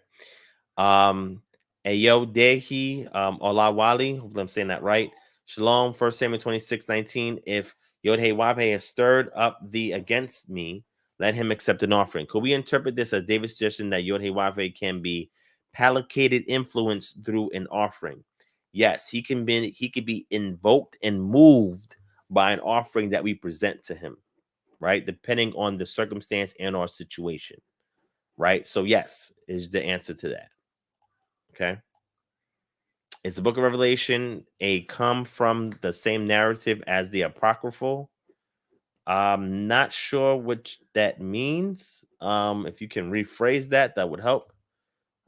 Ayo Dehi Olawali. Hopefully I'm saying that right. Shalom. 1 Samuel 26:19. If Yod-Heh Wav-Heh has stirred up thee against me, let him accept an offering. Could we interpret this as David's suggestion that Yod-Heh-Wav-Heh can be palliated influence through an offering? Yes, he could be invoked and moved by an offering that we present to him, right? Depending on the circumstance and our situation, right? So yes, is the answer to that. Okay. Is the book of Revelation come from the same narrative as the Apocryphal? I'm not sure what that means. If you can rephrase that, that would help.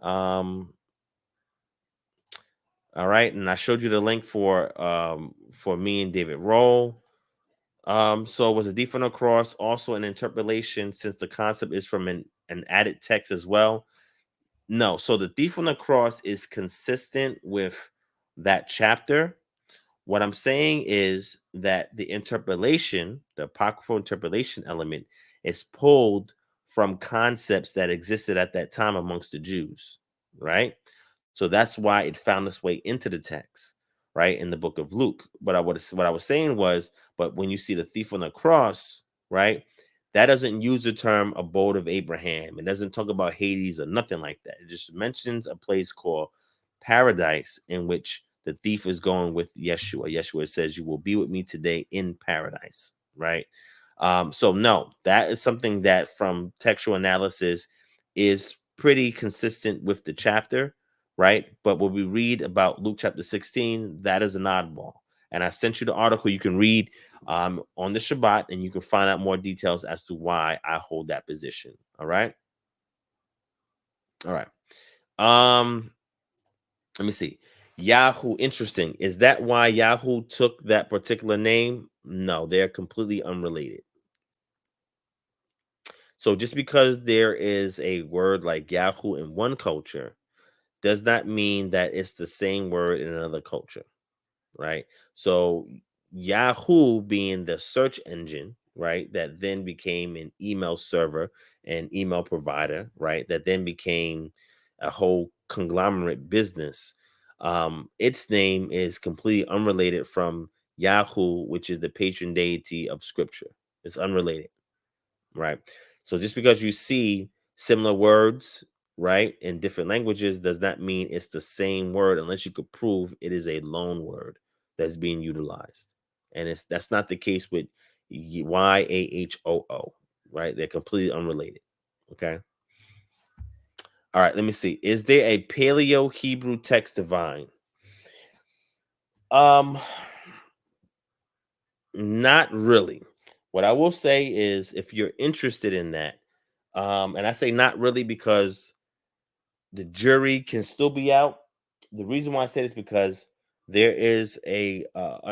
All right, and I showed you the link for me and David Roll. So was a thief on the cross also an interpolation, since the concept is from an added text as well? No. So the thief on the cross is consistent with that chapter. What I'm saying is that the interpolation, the apocryphal interpolation element, is pulled from concepts that existed at that time amongst the Jews, right? So that's why it found its way into the text, right, in the book of Luke. But what I was saying was, but when you see the thief on the cross, right, that doesn't use the term abode of Abraham. It doesn't talk about Hades or nothing like that. It just mentions a place called paradise, in which the thief is going with Yeshua. Yeshua says, "You will be with me today in paradise," right? So no, that is something that from textual analysis is pretty consistent with the chapter, right? But when we read about Luke chapter 16, that is an oddball. And I sent you the article you can read on the Shabbat, and you can find out more details as to why I hold that position. All right. All right. Let me see. Yahoo, interesting. Is that why Yahoo took that particular name? No, they're completely unrelated. So just because there is a word like Yahoo in one culture does not mean that it's the same word in another culture, right? So Yahoo being the search engine, right, that then became an email server and email provider, right, that then became a whole conglomerate business. Its name is completely unrelated from Yahoo, which is the patron deity of Scripture. It's unrelated, right? So just because you see similar words, right, in different languages does not mean it's the same word unless you could prove it is a loan word that's being utilized. And that's not the case with Yahoo, right? They're completely unrelated. Okay. All right, let me see. Is there a Paleo Hebrew text divine? Not really. What I will say is, if you're interested in that, and I say not really because the jury can still be out. The reason why I say this is because there is an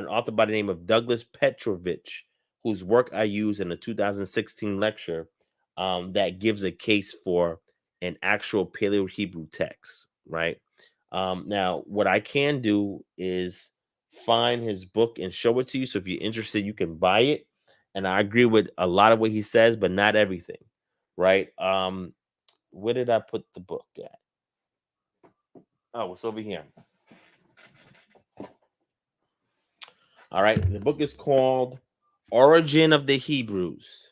author by the name of Douglas Petrovich, whose work I use in a 2016 lecture, that gives a case for an actual Paleo Hebrew text, right? Now, what I can do is find his book and show it to you. So if you're interested, you can buy it. And I agree with a lot of what he says, but not everything, right? Where did I put the book at? Oh, it's over here. All right. The book is called Origin of the Hebrews: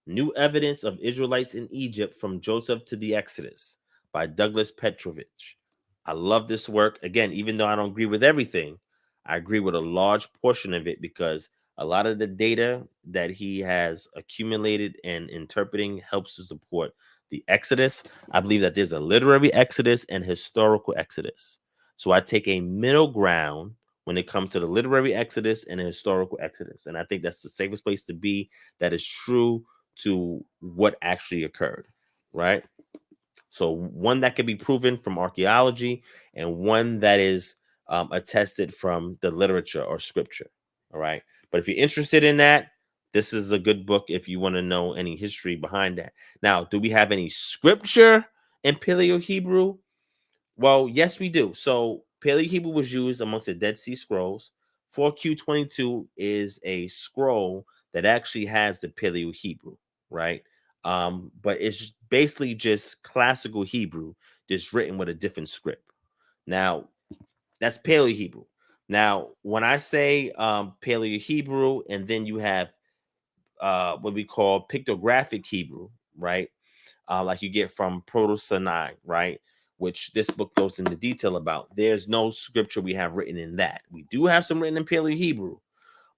New Evidence of Israelites in Egypt from Joseph to the Exodus by Douglas Petrovich. I love this work. Again, even though I don't agree with everything, I agree with a large portion of it because a lot of the data that he has accumulated and interpreting helps to support the Exodus. I believe that there's a literary Exodus and historical Exodus. So I take a middle ground when it comes to the literary Exodus and the historical Exodus. And I think that's the safest place to be. That is true to what actually occurred, right? So one that can be proven from archaeology and one that is attested from the literature or scripture. All right. But if you're interested in that, this is a good book if you want to know any history behind that. Now, do we have any scripture in Paleo Hebrew? Well, yes, we do. So Paleo Hebrew was used amongst the Dead Sea Scrolls. 4Q22 is a scroll that actually has the Paleo Hebrew, right? But it's basically just classical Hebrew, just written with a different script. Now, that's Paleo Hebrew. Now, when I say Paleo Hebrew, and then you have what we call pictographic Hebrew, right? Like you get from Proto-Sinai, right? Which this book goes into detail about. There's no scripture we have written in that. We do have some written in Paleo-Hebrew,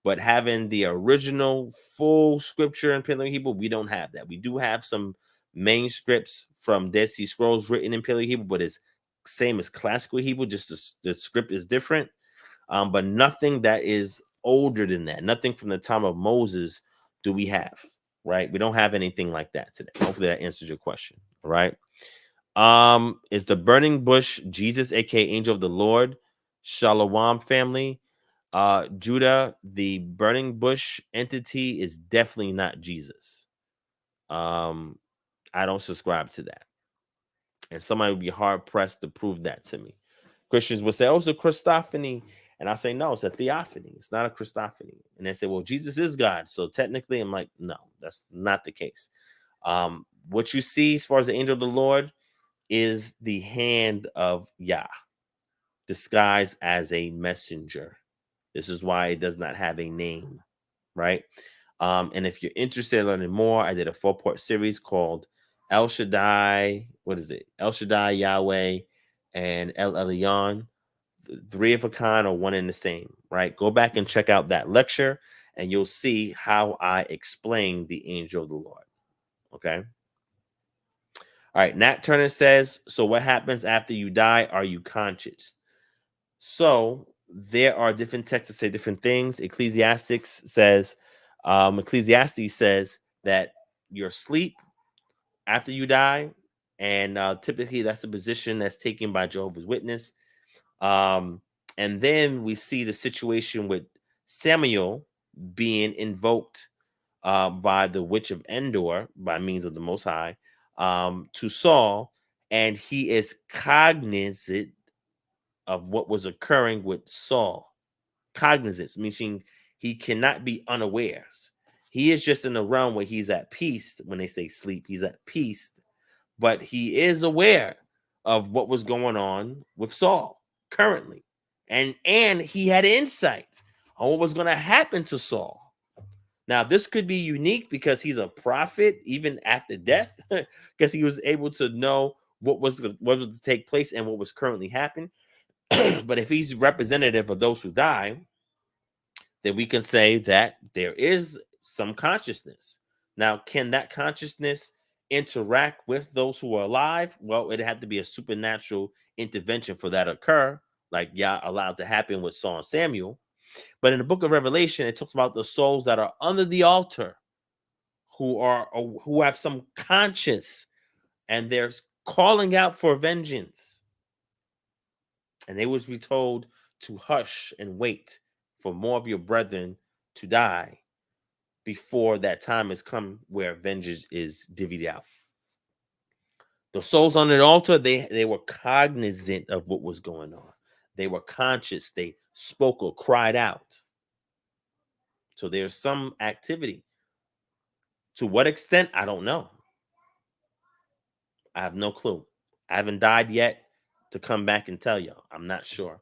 but having the original full scripture in Paleo-Hebrew, we don't have that. We do have some manuscripts from Dead Sea Scrolls written in Paleo-Hebrew, but it's same as classical Hebrew, just the script is different. But nothing that is older than that. Nothing from the time of Moses do we have, right? We don't have anything like that today. Hopefully that answers your question, all right? Is the burning bush Jesus, aka angel of the Lord? Shalom family. Judah, the burning bush entity is definitely not Jesus. I don't subscribe to that. And somebody would be hard pressed to prove that to me. Christians would say, oh, it's a Christophany. And I say, no, it's a theophany. It's not a Christophany. And they say, well, Jesus is God. So technically, I'm like, no, that's not the case. What you see as far as the angel of the Lord is the hand of Yah, disguised as a messenger. This is why it does not have a name, right? And if you're interested in learning more, I did a 4-part series called El Shaddai. What is it? El Shaddai, Yahweh, and El Elyon. 3 of a kind or 1 and the same, right? Go back and check out that lecture, and you'll see how I explain the angel of the Lord. Okay. All right. Nat Turner says, so what happens after you die? Are you conscious? So there are different texts that say different things. Ecclesiastes says that you're asleep after you die, and typically that's the position that's taken by Jehovah's Witness. And then we see the situation with Samuel being invoked by the witch of Endor by means of the Most High to Saul, and he is cognizant of what was occurring with Saul. Cognizance, meaning he cannot be unawares. He is just in the realm where he's at peace. When they say sleep, he's at peace, but he is aware of what was going on with Saul currently. And he had insight on what was going to happen to Saul. Now, this could be unique because he's a prophet even after death, because he was able to know what was to take place and what was currently happening. But if he's representative of those who die, then we can say that there is some consciousness. Now, can that consciousness interact with those who are alive? Well, it had to be a supernatural intervention for that to occur, like Yah allowed to happen with Saul and Samuel. But in the book of Revelation, it talks about the souls that are under the altar, who have some conscience, and they're calling out for vengeance. And they would be told to hush and wait for more of your brethren to die before that time has come where vengeance is divvied out. The souls on the altar, they were cognizant of what was going on. They were conscious. They spoke or cried out. So there's some activity. To what extent, I don't know. I have no clue. I haven't died yet to come back and tell you. I'm not sure.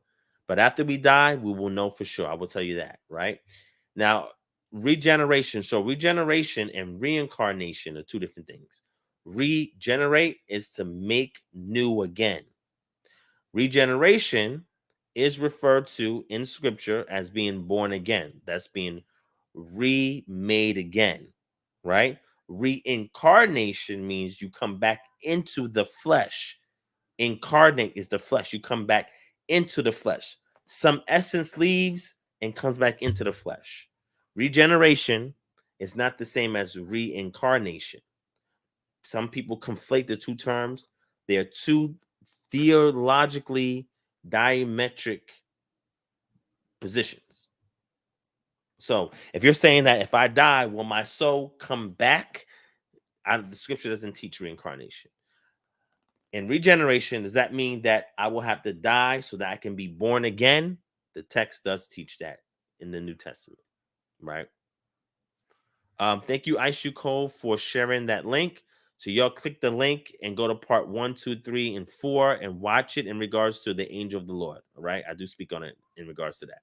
But after we die, we will know for sure. I will tell you that, right? Now, regeneration. So regeneration and reincarnation are 2 different things. Regenerate is to make new again. Regeneration is referred to in scripture as being born again. That's being remade again, right? Reincarnation means you come back into the flesh. Incarnate is the flesh. You come back into the flesh. Some essence leaves and comes back into the flesh. Regeneration is not the same as reincarnation. Some people conflate the 2 terms. They are 2 theologically diametric positions. So if you're saying that if I die, will my soul come back? The scripture doesn't teach reincarnation. In regeneration, does that mean that I will have to die so that I can be born again? The text does teach that in the New Testament, right? Thank you, Aishu Cole, for sharing that link. So y'all click the link and go to part 1, 2, 3, and 4 and watch it in regards to the angel of the Lord. All right. I do speak on it in regards to that.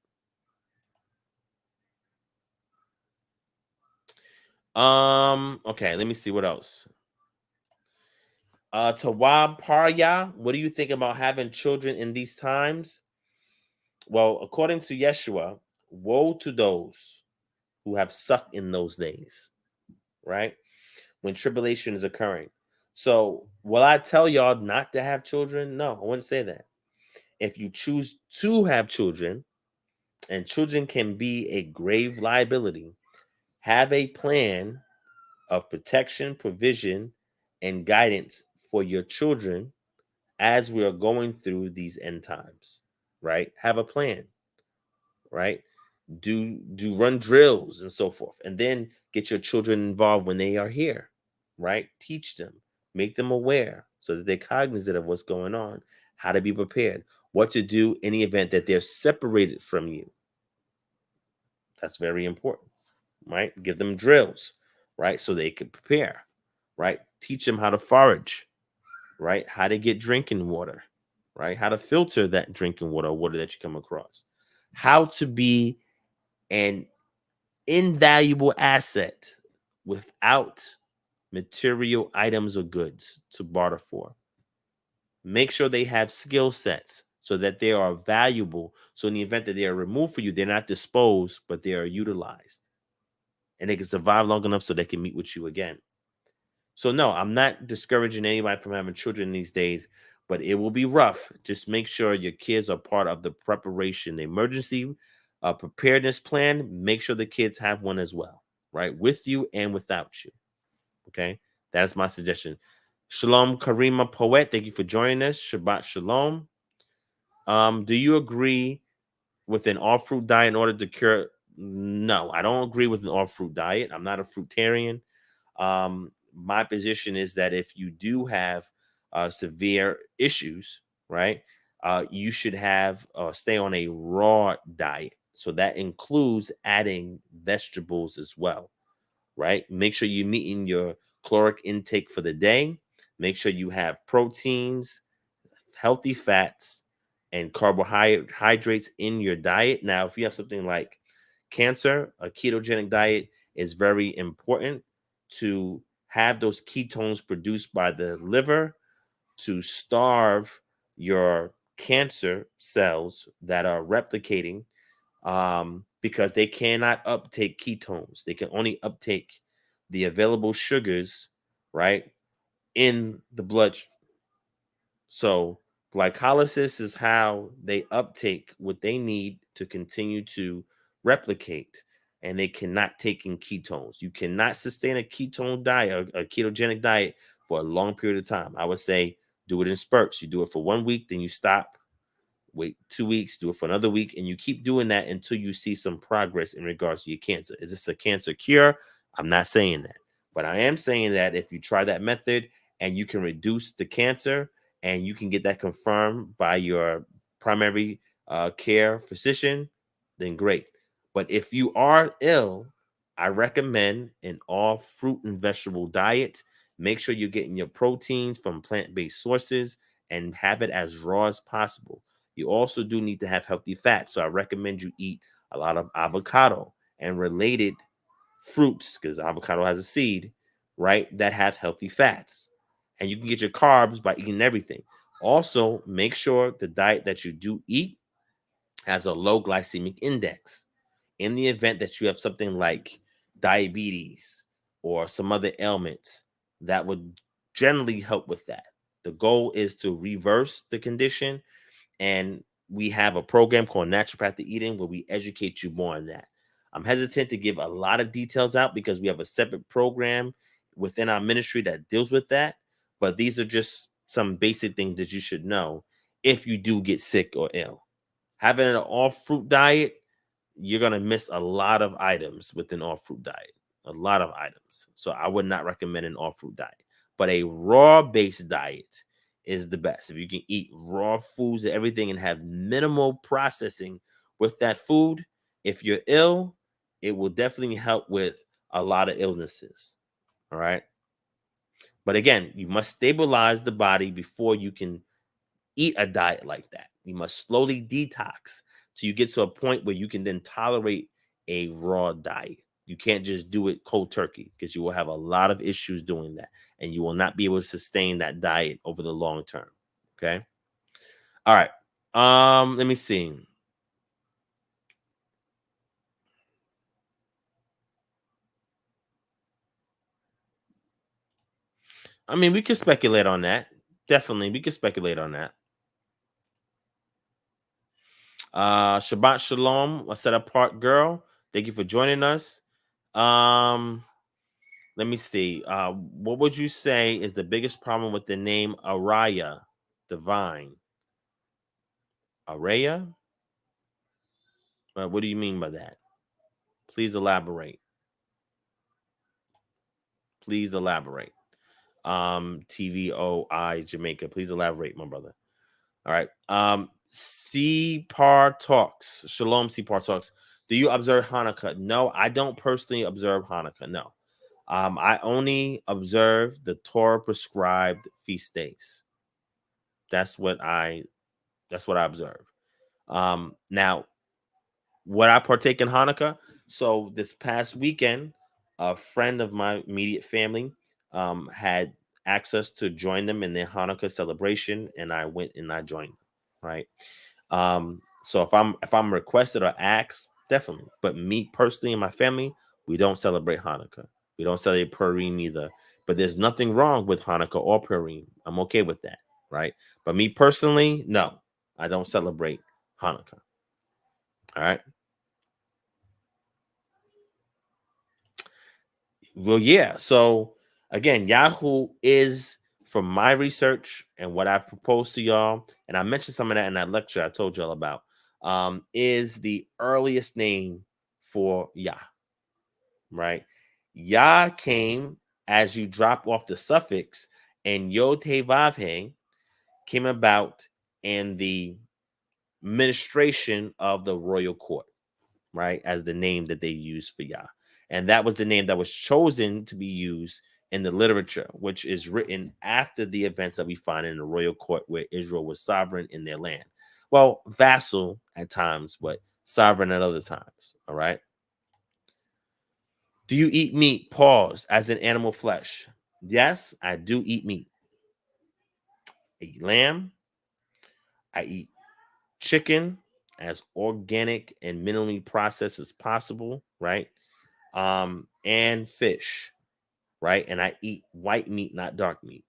Okay, let me see what else. Tawab Parya, what do you think about having children in these times? Well, according to Yeshua, woe to those who have sucked in those days, right? When tribulation is occurring. So, will I tell y'all not to have children? No, I wouldn't say that. If you choose to have children, and children can be a grave liability, have a plan of protection, provision, and guidance for your children as we are going through these end times, right? Have a plan, right? Do run drills and so forth, and then get your children involved when they are here, right? Teach them, make them aware so that they're cognizant of what's going on, how to be prepared, what to do in the event that they're separated from you. That's very important, right? Give them drills, right? So they can prepare, right? Teach them how to forage, right? How to get drinking water, right? How to filter that drinking water or water that you come across, how to be an invaluable asset without material items or goods to barter for. Make sure they have skill sets so that they are valuable. So in the event that they are removed for you, they're not disposed, but they are utilized. And they can survive long enough so they can meet with you again. So no, I'm not discouraging anybody from having children these days, but it will be rough. Just make sure your kids are part of the preparation, the emergency preparedness plan. Make sure the kids have one as well, right? With you and without you. Okay. That's my suggestion. Shalom, Karima Poet. Thank you for joining us. Shabbat Shalom. Do you agree with an all fruit diet in order to cure? No, I don't agree with an all fruit diet. I'm not a fruitarian. My position is that if you do have severe issues, right, you should have stay on a raw diet. So that includes adding vegetables as well, right? Make sure you're meeting your caloric intake for the day. Make sure you have proteins, healthy fats, and carbohydrates in your diet. Now, if you have something like cancer, a ketogenic diet is very important to have those ketones produced by the liver to starve your cancer cells that are replicating, because they cannot uptake ketones. They can only uptake the available sugars, right, in the blood. So glycolysis is how they uptake what they need to continue to replicate, and they cannot take in ketones. You cannot sustain a ketone diet, a ketogenic diet, for a long period of time. I would say do it in spurts. You do it for 1 week, then you stop. Wait 2 weeks, do it for another week, and you keep doing that until you see some progress in regards to your cancer. Is this a cancer cure? I'm not saying that, but I am saying that if you try that method and you can reduce the cancer and you can get that confirmed by your primary care physician, then great. But if you are ill, I recommend an all fruit and vegetable diet. Make sure you're getting your proteins from plant-based sources and have it as raw as possible. You also do need to have healthy fats. So I recommend you eat a lot of avocado and related fruits, because avocado has a seed, right, that have healthy fats. And you can get your carbs by eating everything. Also, make sure the diet that you do eat has a low glycemic index. In the event that you have something like diabetes or some other ailments, that would generally help with that. The goal is to reverse the condition, and we have a program called Naturopathic Eating where we educate you more on that. I'm hesitant to give a lot of details out because we have a separate program within our ministry that deals with that. But these are just some basic things that you should know if you do get sick or ill. Having an all fruit diet, you're going to miss a lot of items with an all fruit diet, a lot of items. So I would not recommend an all fruit diet, but a raw based diet is the best. If you can eat raw foods and everything and have minimal processing with that food, if you're ill, it will definitely help with a lot of illnesses. All right. But again, you must stabilize the body before you can eat a diet like that. You must slowly detox till you get to a point where you can then tolerate a raw diet. You can't just do it cold turkey because you will have a lot of issues doing that, and you will not be able to sustain that diet over the long term. Okay. All right. Let me see. I mean, we could speculate on that. Definitely, we could speculate on that. Shabbat Shalom, a set apart girl. Thank you for joining us. Let me see. What would you say is the biggest problem with the name Araya, divine? Araya? What do you mean by that? Please elaborate. Please elaborate. TVOI Jamaica. Please elaborate, my brother. All right. CPAR Talks. Shalom, CPAR Talks. Do you observe Hanukkah? No, I don't personally observe Hanukkah. No. I only observe the Torah prescribed feast days. That's what I observe. Now, would I partake in Hanukkah? So this past weekend, a friend of my immediate family had access to join them in their Hanukkah celebration, and I went and I joined them, right? So if I'm requested or asked, definitely. But me personally and my family, we don't celebrate Hanukkah. We don't celebrate Purim either. But there's nothing wrong with Hanukkah or Purim. I'm okay with that, right? But me personally, no, I don't celebrate Hanukkah. All right. Well, yeah. So again, Yahoo is, from my research and what I've proposed to y'all, and I mentioned some of that in that lecture I told y'all about, is the earliest name for Yah, right? Yah came as you drop off the suffix, and Yod He Vav He came about in the ministration of the royal court, right, as the name that they used for Yah. And that was the name that was chosen to be used in the literature, which is written after the events that we find in the royal court where Israel was sovereign in their land. Well, vassal at times, but sovereign at other times. All right. Do you eat meat? Pause. As in animal flesh? Yes, I do eat meat. I eat lamb. I eat chicken, as organic and minimally processed as possible, right? And fish, right? And I eat white meat, not dark meat.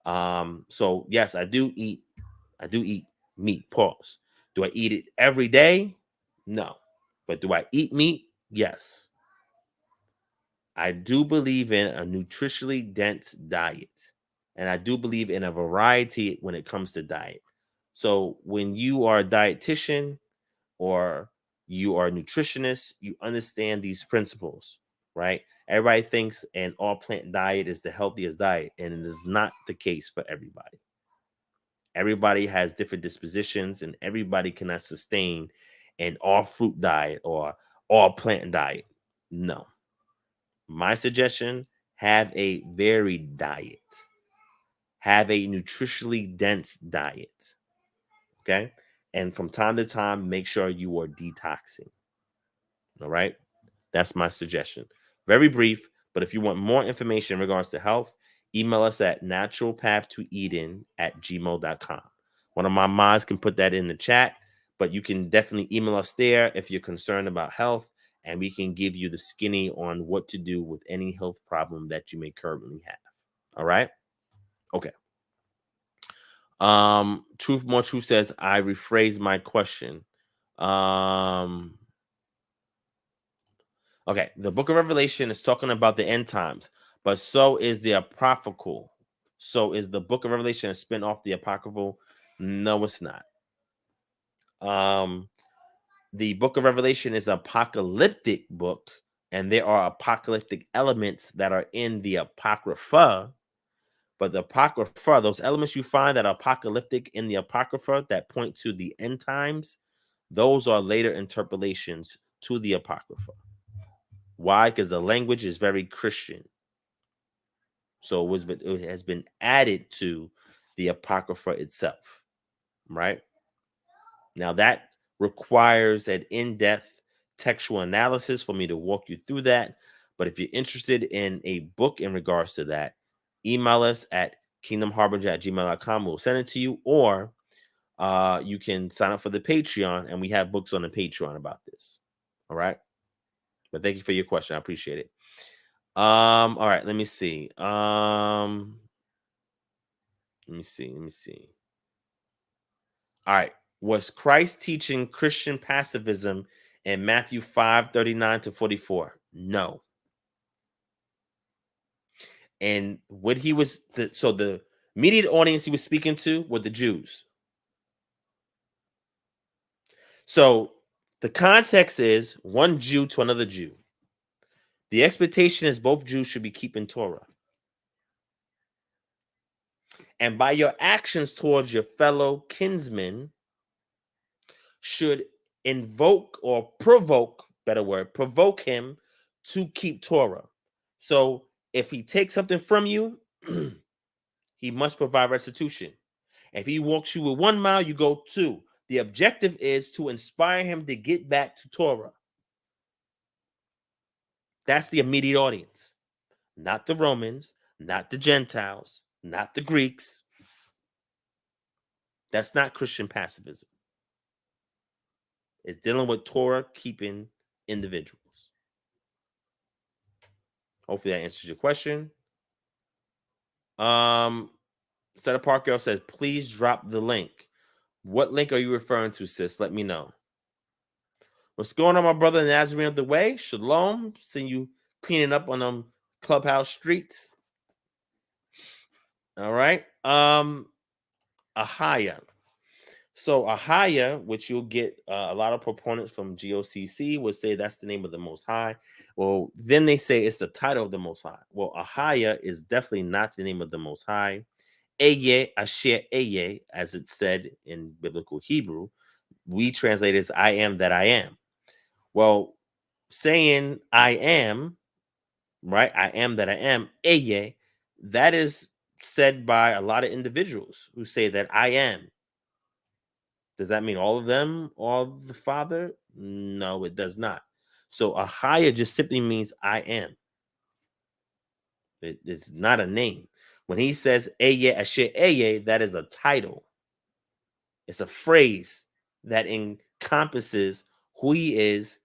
So yes, I do eat meat. Pause. Do I eat it every day? No. But do I eat meat? Yes. I do believe in a nutritionally dense diet. And I do believe in a variety when it comes to diet. So when you are a dietitian or you are a nutritionist, you understand these principles, right? Everybody thinks an all plant diet is the healthiest diet, and it is not the case for everybody. Everybody has different dispositions, and everybody cannot sustain an all fruit diet or all plant diet. No. My suggestion, have a varied diet. Have a nutritionally dense diet. Okay? And from time to time, make sure you are detoxing. All right? That's my suggestion. Very brief, but if you want more information in regards to health, email us at naturalpathtoeden@gmail.com. One of my mods can put that in the chat, but you can definitely email us there if you're concerned about health, and we can give you the skinny on what to do with any health problem that you may currently have. All right? Okay. Truth says, I rephrased my question. Okay, the book of Revelation is talking about the end times, but so is the apocryphal. So is the book of Revelation a spin off the apocryphal? No, it's not. The book of Revelation is an apocalyptic book, and there are apocalyptic elements that are in the apocrypha. But the apocrypha, those elements you find that are apocalyptic in the apocrypha that point to the end times, those are later interpolations to the apocrypha. Why? Because the language is very Christian. So it has been added to the apocrypha itself, right? Now that requires an in-depth textual analysis for me to walk you through that. But if you're interested in a book in regards to that, email us at kingdomharbinger@gmail.com. We'll send it to you, or you can sign up for the Patreon, and we have books on the Patreon about this. All right. But thank you for your question. I appreciate it. All right, let me see. Let me see. All right. Was Christ teaching Christian pacifism in Matthew 5:39-44? No. And what he was the immediate audience he was speaking to were the Jews. So the context is one Jew to another Jew. The expectation is both Jews should be keeping Torah. And by your actions towards your fellow kinsmen should invoke or provoke, better word, provoke him to keep Torah. So if he takes something from you, he must provide restitution. If he walks you with 1 mile, you go 2. The objective is to inspire him to get back to Torah. That's the immediate audience. Not the Romans, not the Gentiles, not the Greeks. That's not Christian pacifism. It's dealing with Torah keeping individuals. Hopefully that answers your question. Set Park Girl says, please drop the link. What link are you referring to, sis? Let me know. What's going on, my brother Nazarene of the Way? Shalom. Seeing you cleaning up on them Clubhouse streets. All right. Ahaya. So Ahaya, which you'll get a lot of proponents from GOCC would say that's the name of the Most High. Well, then they say it's the title of the Most High. Well, Ahaya is definitely not the name of the Most High. Eye, Asher Eye, as it's said in biblical Hebrew, we translate as I am that I am. Well, saying I am, right? I am that I am, Eye, that is said by a lot of individuals who say that I am. Does that mean all of them are the Father? No, it does not. So Ahaya just simply means I am. It's not a name. When he says Eye, Asher Eye, that is a title. It's a phrase that encompasses who he is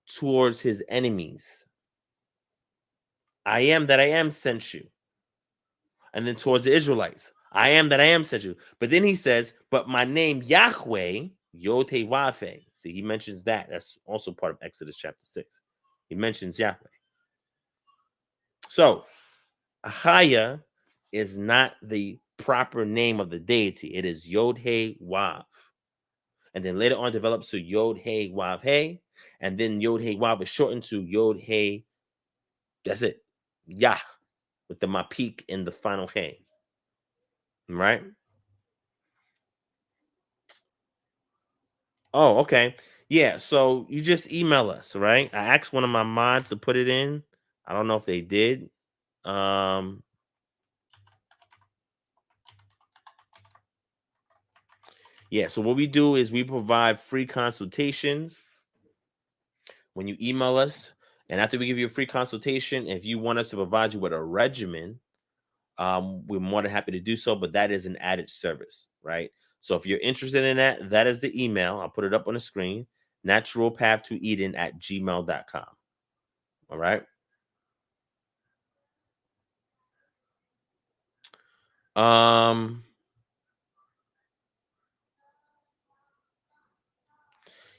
towards his enemies. I am that I am sent you. And then towards the Israelites, I am that I am sent you. But then he says, but my name Yahweh, Yod-Heh-Wav-Heh. See, he mentions that. That's also part of Exodus chapter 6. He mentions Yahweh. So, Ahaya is not the proper name of the deity. It is Yod-Heh-Wav. And then later on develops to Yod-Heh-Wav-Heh. And then Yod-Heh-Wav is shortened to Yod-Heh. That's it. Yah. With the mapik in the final Hey. Right? Oh, okay. Yeah, so you just email us, right? I asked one of my mods to put it in. I don't know if they did. Yeah, so what we do is we provide free consultations when you email us. And after we give you a free consultation, if you want us to provide you with a regimen, we're more than happy to do so, but that is an added service, right? So if you're interested in that, that is the email. I'll put it up on the screen, naturalpathtoeden@gmail.com. All right.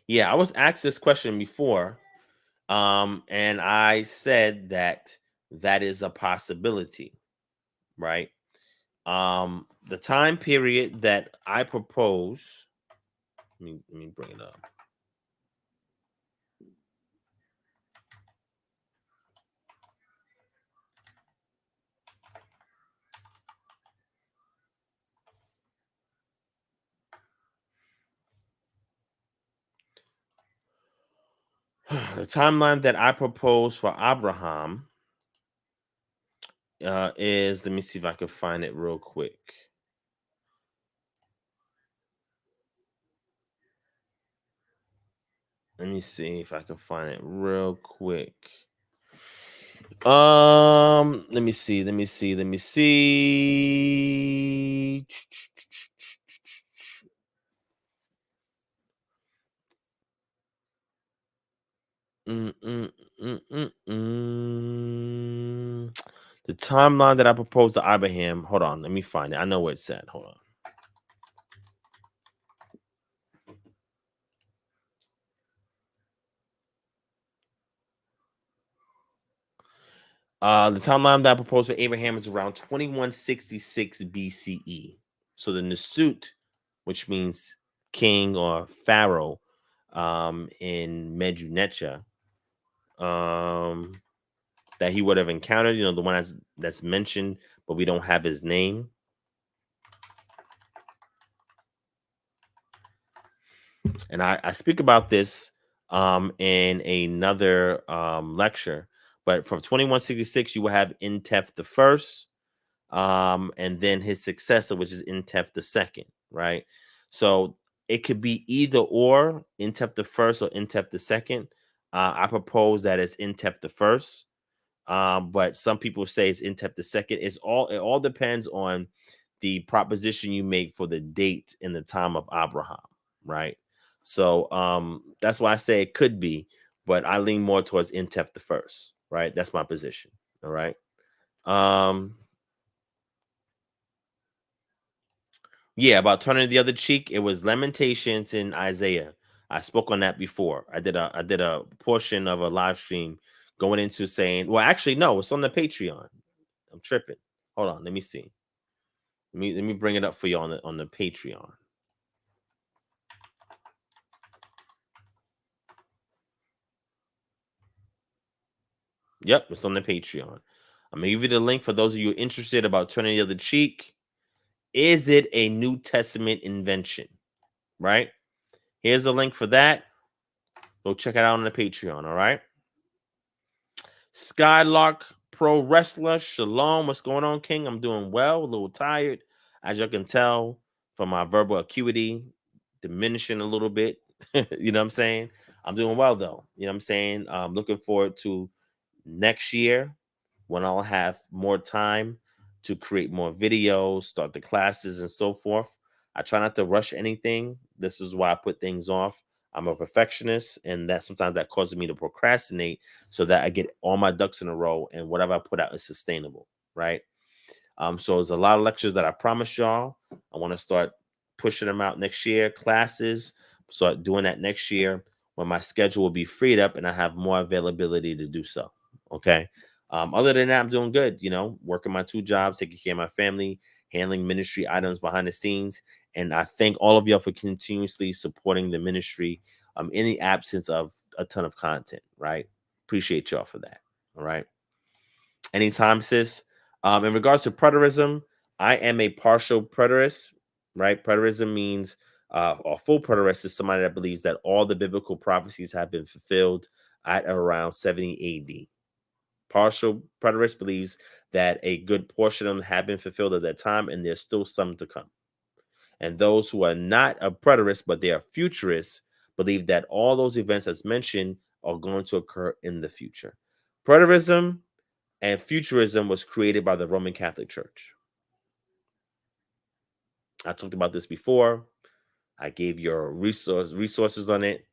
Yeah, I was asked this question before, and I said that that is a possibility, right? The time period that I propose, let me bring it up. The timeline that I propose for Abraham is, let me see if I can find it real quick. Let me see if I can find it real quick. Let me see. The timeline that I proposed to Abraham. Hold on, let me find it. I know what it said. Hold on. The timeline that I proposed for Abraham is around 2166 BCE. So the Nasut, which means king or pharaoh, in Medu-Necha, that he would have encountered, the one that's mentioned, but we don't have his name. And I speak about this in another lecture, but from 2166, you will have Intef the first, and then his successor, which is Intef the second, right? So it could be either or, Intef the first or Intef the second. I propose that it's Intef the first, but some people say it's Intef the second. It all depends on the proposition you make for the date and the time of Abraham, right? So that's why I say it could be, but I lean more towards Intef the first, right? That's my position. All right. Yeah, about turning the other cheek. It was Lamentations in Isaiah. I spoke on that before. I did a portion of a live stream going into saying, well, actually, no, it's on the Patreon. I'm tripping. Hold on, let me see. Let me bring it up for you on the Patreon. Yep, it's on the Patreon. I'm gonna give you the link for those of you interested about turning the other cheek. Is it a New Testament invention? Right? Here's the link for that. Go check it out on the Patreon. All right. Skylark Pro Wrestler, Shalom. What's going on, King? I'm doing well, a little tired, as you can tell from my verbal acuity diminishing a little bit. You know what I'm saying? I'm doing well, though. You know what I'm saying? I'm looking forward to next year when I'll have more time to create more videos, start the classes, and so forth. I try not to rush anything. This is why I put things off. I'm a perfectionist, and that sometimes that causes me to procrastinate so that I get all my ducks in a row and whatever I put out is sustainable, right? So there's a lot of lectures that I promised y'all. I want to start pushing them out next year. Classes, start doing that next year when my schedule will be freed up and I have more availability to do so. Okay. Other than that, I'm doing good. Working my 2 jobs, taking care of my family, handling ministry items behind the scenes. And I thank all of y'all for continuously supporting the ministry in the absence of a ton of content, right? Appreciate y'all for that. All right. Anytime, sis. In regards to preterism, I am a partial preterist, right? Preterism means a full preterist is somebody that believes that all the biblical prophecies have been fulfilled at around 70 AD. Partial preterist believes that a good portion of them have been fulfilled at that time, and there's still some to come. And those who are not a preterist, but they are futurists, believe that all those events as mentioned are going to occur in the future. Preterism and futurism was created by the Roman Catholic Church. I talked about this before. I gave your resources on it,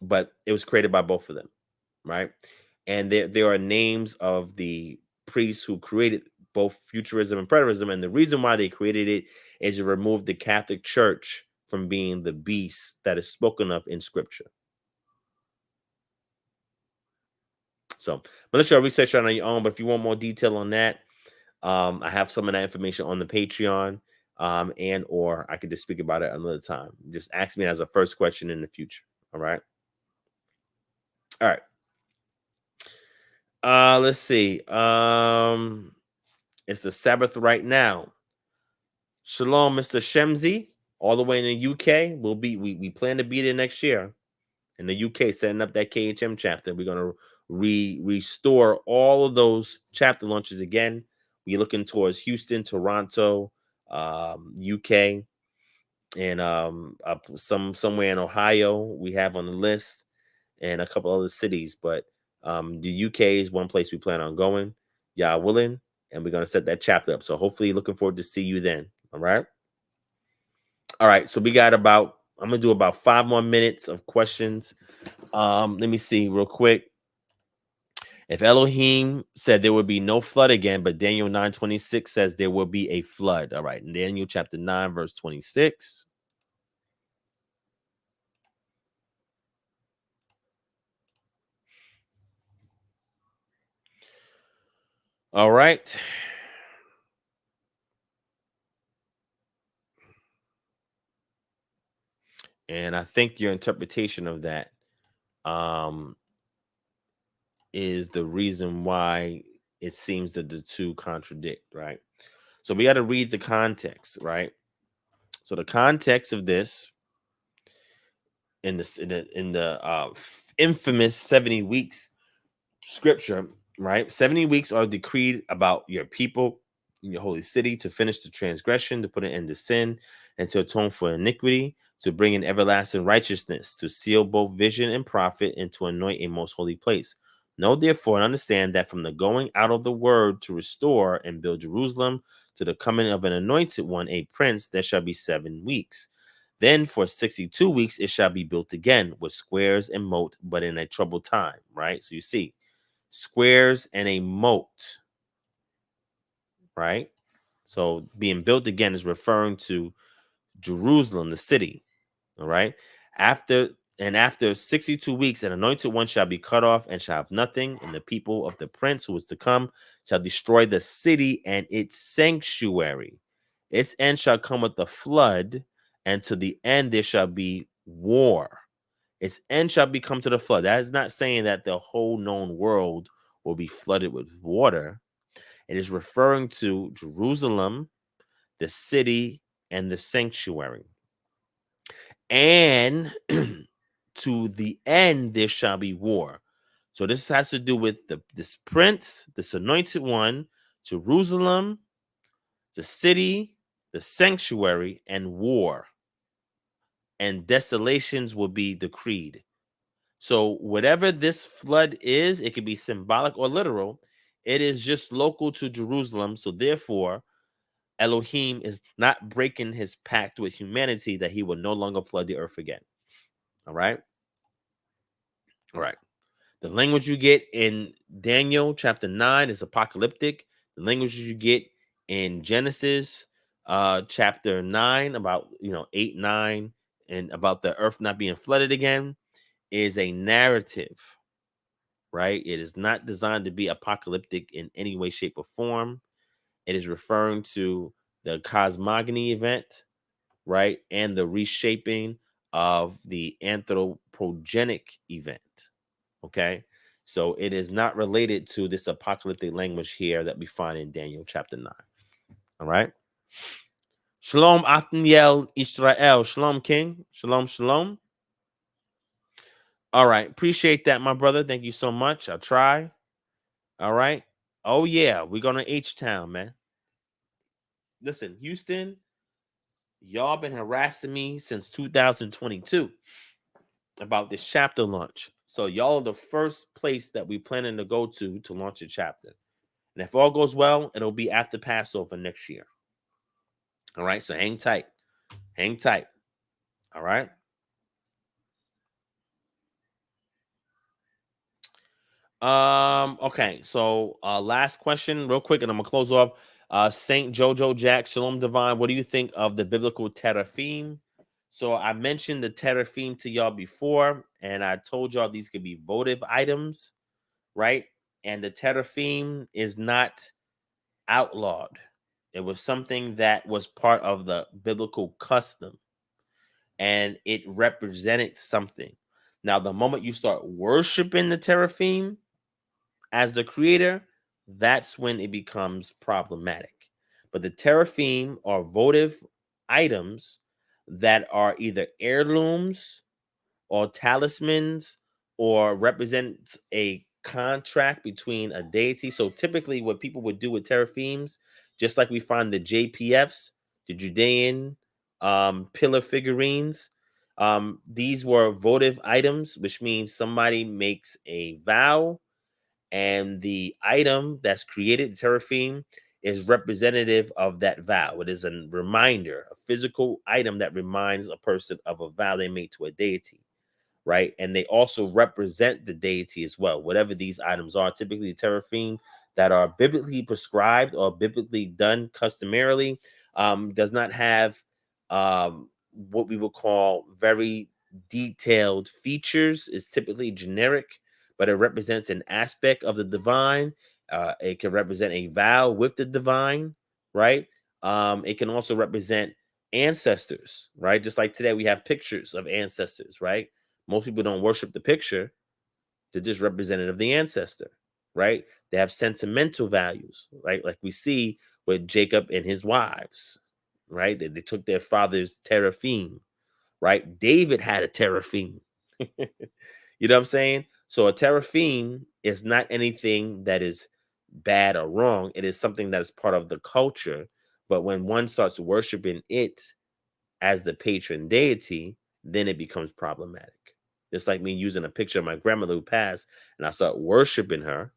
but it was created by both of them, right? And there are names of the priests who created both futurism and preterism, and the reason why they created it is to remove the Catholic Church from being the beast that is spoken of in Scripture. So, but let you research it on your own. But if you want more detail on that, I have some of that information on the Patreon, and or I could just speak about it another time. Just ask me as a first question in the future. All right. All right. Let's see. It's the Sabbath right now. Shalom, Mr. Shemzi, all the way in the UK. We plan to be there next year in the UK, setting up that KHM chapter. We're gonna restore all of those chapter launches again. We're looking towards Houston, Toronto, UK, and somewhere in Ohio we have on the list, and a couple other cities. But the UK is one place we plan on going, y'all willing, and we're gonna set that chapter up. So hopefully, looking forward to see you then. All right. All right. So we got about, I'm gonna do about 5 more minutes of questions. Let me see real quick. If Elohim said there would be no flood again, but Daniel 9:26 says there will be a flood. All right, in Daniel chapter 9, verse 26. All right. And I think your interpretation of that is the reason why it seems that the two contradict, right? So we got to read the context, right? So the context of this in the infamous 70 weeks scripture, right? 70 weeks are decreed about your people in your holy city to finish the transgression, to put an end to sin, and to atone for iniquity, to bring in everlasting righteousness, to seal both vision and prophet, and to anoint a most holy place. Know therefore and understand that from the going out of the word to restore and build Jerusalem to the coming of an anointed one, a prince, there shall be 7 weeks. Then for 62 weeks it shall be built again with squares and moat, but in a troubled time, right? So you see, squares and a moat, right? So being built again is referring to Jerusalem, the city. All right. After 62 weeks, an anointed one shall be cut off and shall have nothing, and the people of the prince who is to come shall destroy the city and its sanctuary. Its end shall come with the flood, and to the end there shall be war. Its end shall be come to the flood. That is not saying that the whole known world will be flooded with water. It is referring to Jerusalem, the city, and the sanctuary. And to the end there shall be war. So this has to do with this prince, this anointed one, Jerusalem, the city, the sanctuary, and war. And desolations will be decreed. So whatever this flood is, it can be symbolic or literal. It is just local to Jerusalem. So therefore, Elohim is not breaking his pact with humanity that he will no longer flood the earth again. All right. All right. The language you get in Daniel chapter 9 is apocalyptic. The language you get in Genesis chapter 9 about 8, 9, and about the earth not being flooded again is a narrative, right? It is not designed to be apocalyptic in any way, shape, or form. It is referring to the cosmogony event, right? And the reshaping of the anthropogenic event. Okay. So it is not related to this apocalyptic language here that we find in Daniel chapter 9. All right. Shalom, Othniel Israel. Shalom, King. Shalom, shalom. All right. Appreciate that, my brother. Thank you so much. I'll try. All right. Oh, yeah. We're going to H-Town, man. Listen, Houston, y'all been harassing me since 2022 about this chapter launch. So y'all are the first place that we planning to go to launch a chapter. And if all goes well, it'll be after Passover next year. All right. So hang tight. Hang tight. All right. Okay. So last question, real quick, and I'm gonna close off. Saint Jojo Jack, Shalom Divine. What do you think of the biblical teraphim? So I mentioned the teraphim to y'all before, and I told y'all these could be votive items, right? And the teraphim is not outlawed. It was something that was part of the biblical custom, and it represented something. Now, the moment you start worshiping the teraphim as the creator, that's when it becomes problematic. But the teraphim are votive items that are either heirlooms or talismans or represent a contract between a deity. So typically what people would do with teraphims, just like we find the JPFs, the Judean pillar figurines. These were votive items, which means somebody makes a vow, and the item that's created, the teraphim, is representative of that vow. It is a reminder, a physical item that reminds a person of a vow they made to a deity, right? And they also represent the deity as well. Whatever these items are, typically teraphim that are biblically prescribed or biblically done customarily, does not have what we would call very detailed features. Is typically generic, but it represents an aspect of the divine. It can represent a vow with the divine, right? It can also represent ancestors, right? Just like today we have pictures of ancestors, right? Most people don't worship the picture. They're just representative of the ancestor, right? They have sentimental values, right? Like we see with Jacob and his wives, right? They took their father's teraphim, right? David had a teraphim. You know what I'm saying? So a teraphim is not anything that is bad or wrong. It is something that is part of the culture. But when one starts worshiping it as the patron deity, then it becomes problematic. Just like me using a picture of my grandmother who passed and I start worshiping her,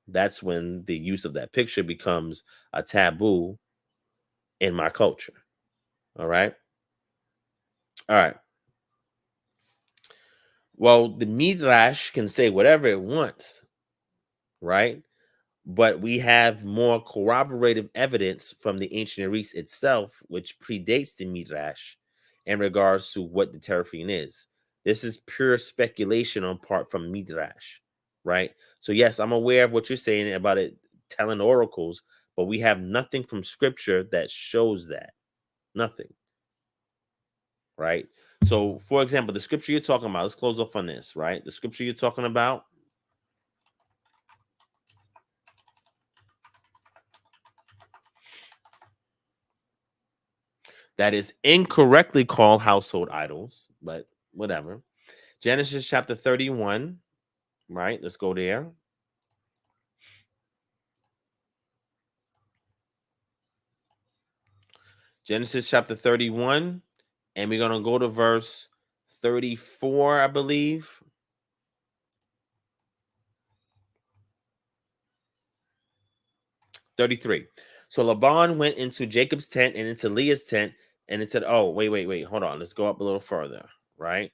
that's when the use of that picture becomes a taboo in my culture. All right. All right. Well, the Midrash can say whatever it wants, right? But we have more corroborative evidence from the ancient Near East itself, which predates the Midrash, in regards to what the teraphim is. This is pure speculation on part from Midrash, right? So yes, I'm aware of what you're saying about it telling oracles, but we have nothing from scripture that shows that. Nothing, right? So, for example, the scripture you're talking about, let's close off on this, right? The scripture you're talking about, that is incorrectly called household idols, but whatever. Genesis chapter 31, right? Let's go there. Genesis chapter 31, and we're going to go to verse 34, I believe. "33. So Laban went into Jacob's tent and into Leah's tent, and it said, oh, wait, hold on. Let's go up a little further, right?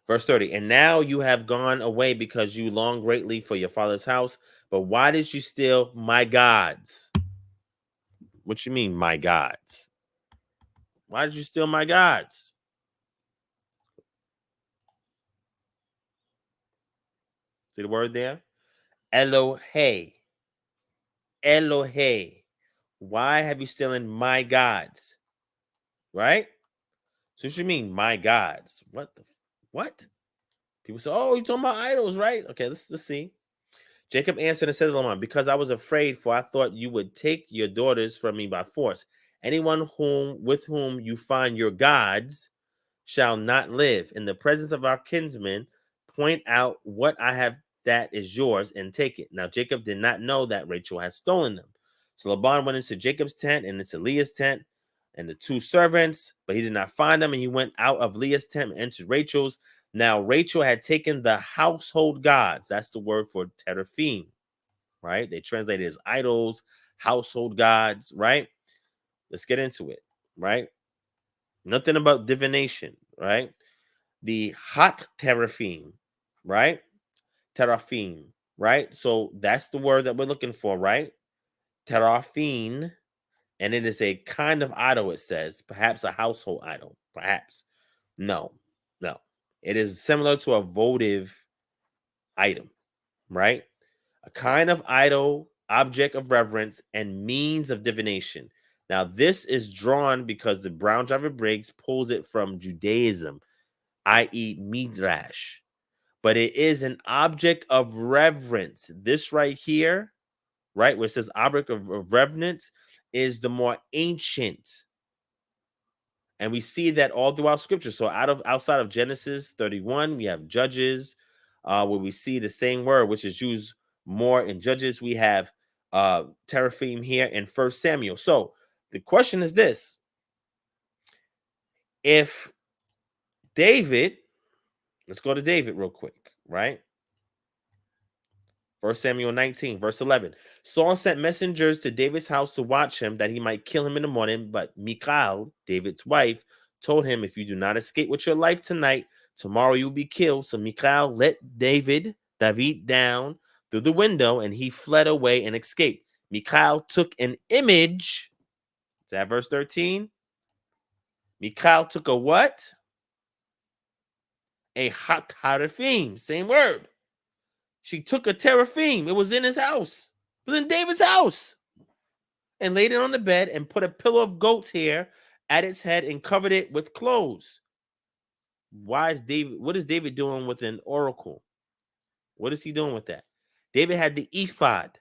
Verse 30, and now you have gone away because you long greatly for your father's house, but why did you steal my gods? What you mean, my gods? Why did you steal my gods? See the word there? Elohe. Elohe. Why have you stolen my gods? Right? So what you mean, my gods? What? People say, oh, you're talking about idols, right? Okay, let's see. Jacob answered and said to Laban, because I was afraid, for I thought you would take your daughters from me by force. Anyone with whom you find your gods shall not live. In the presence of our kinsmen, point out what I have that is yours and take it. Now Jacob did not know that Rachel had stolen them. So Laban went into Jacob's tent and into Leah's tent and the two servants, but he did not find them. And he went out of Leah's tent and entered Rachel's. Now Rachel had taken the household gods. That's the word for teraphim, right? They translate it as idols, household gods, right? Let's get into it, right? Nothing about divination, right? The hot teraphim, right? Teraphim, right? So that's the word that we're looking for, right? Teraphim, and it is a kind of idol, it says, perhaps a household idol, perhaps. No. It is similar to a votive item, right? A kind of idol, object of reverence, and means of divination. Now, this is drawn because the Brown Driver Briggs pulls it from Judaism, i.e., Midrash. But it is an object of reverence. This right here, right, where it says object of reverence, is the more ancient. And we see that all throughout scripture. So outside of Genesis 31, we have Judges, where we see the same word, which is used more in Judges. We have teraphim here in 1 Samuel. So the question is this: if David, let's go to David real quick, right? 1 Samuel 19, verse 11. Saul sent messengers to David's house to watch him, that he might kill him in the morning. But Michal, David's wife, told him, if you do not escape with your life tonight, tomorrow you will be killed. So Michal let David down through the window, and he fled away and escaped. Michal took an image. Is that verse 13? Michal took a what? A teraphim. Same word. She took a teraphim. It was in his house. It was in David's house. And laid it on the bed and put a pillow of goat's hair at its head and covered it with clothes. What is David doing with an oracle? What is he doing with that? David had the ephod.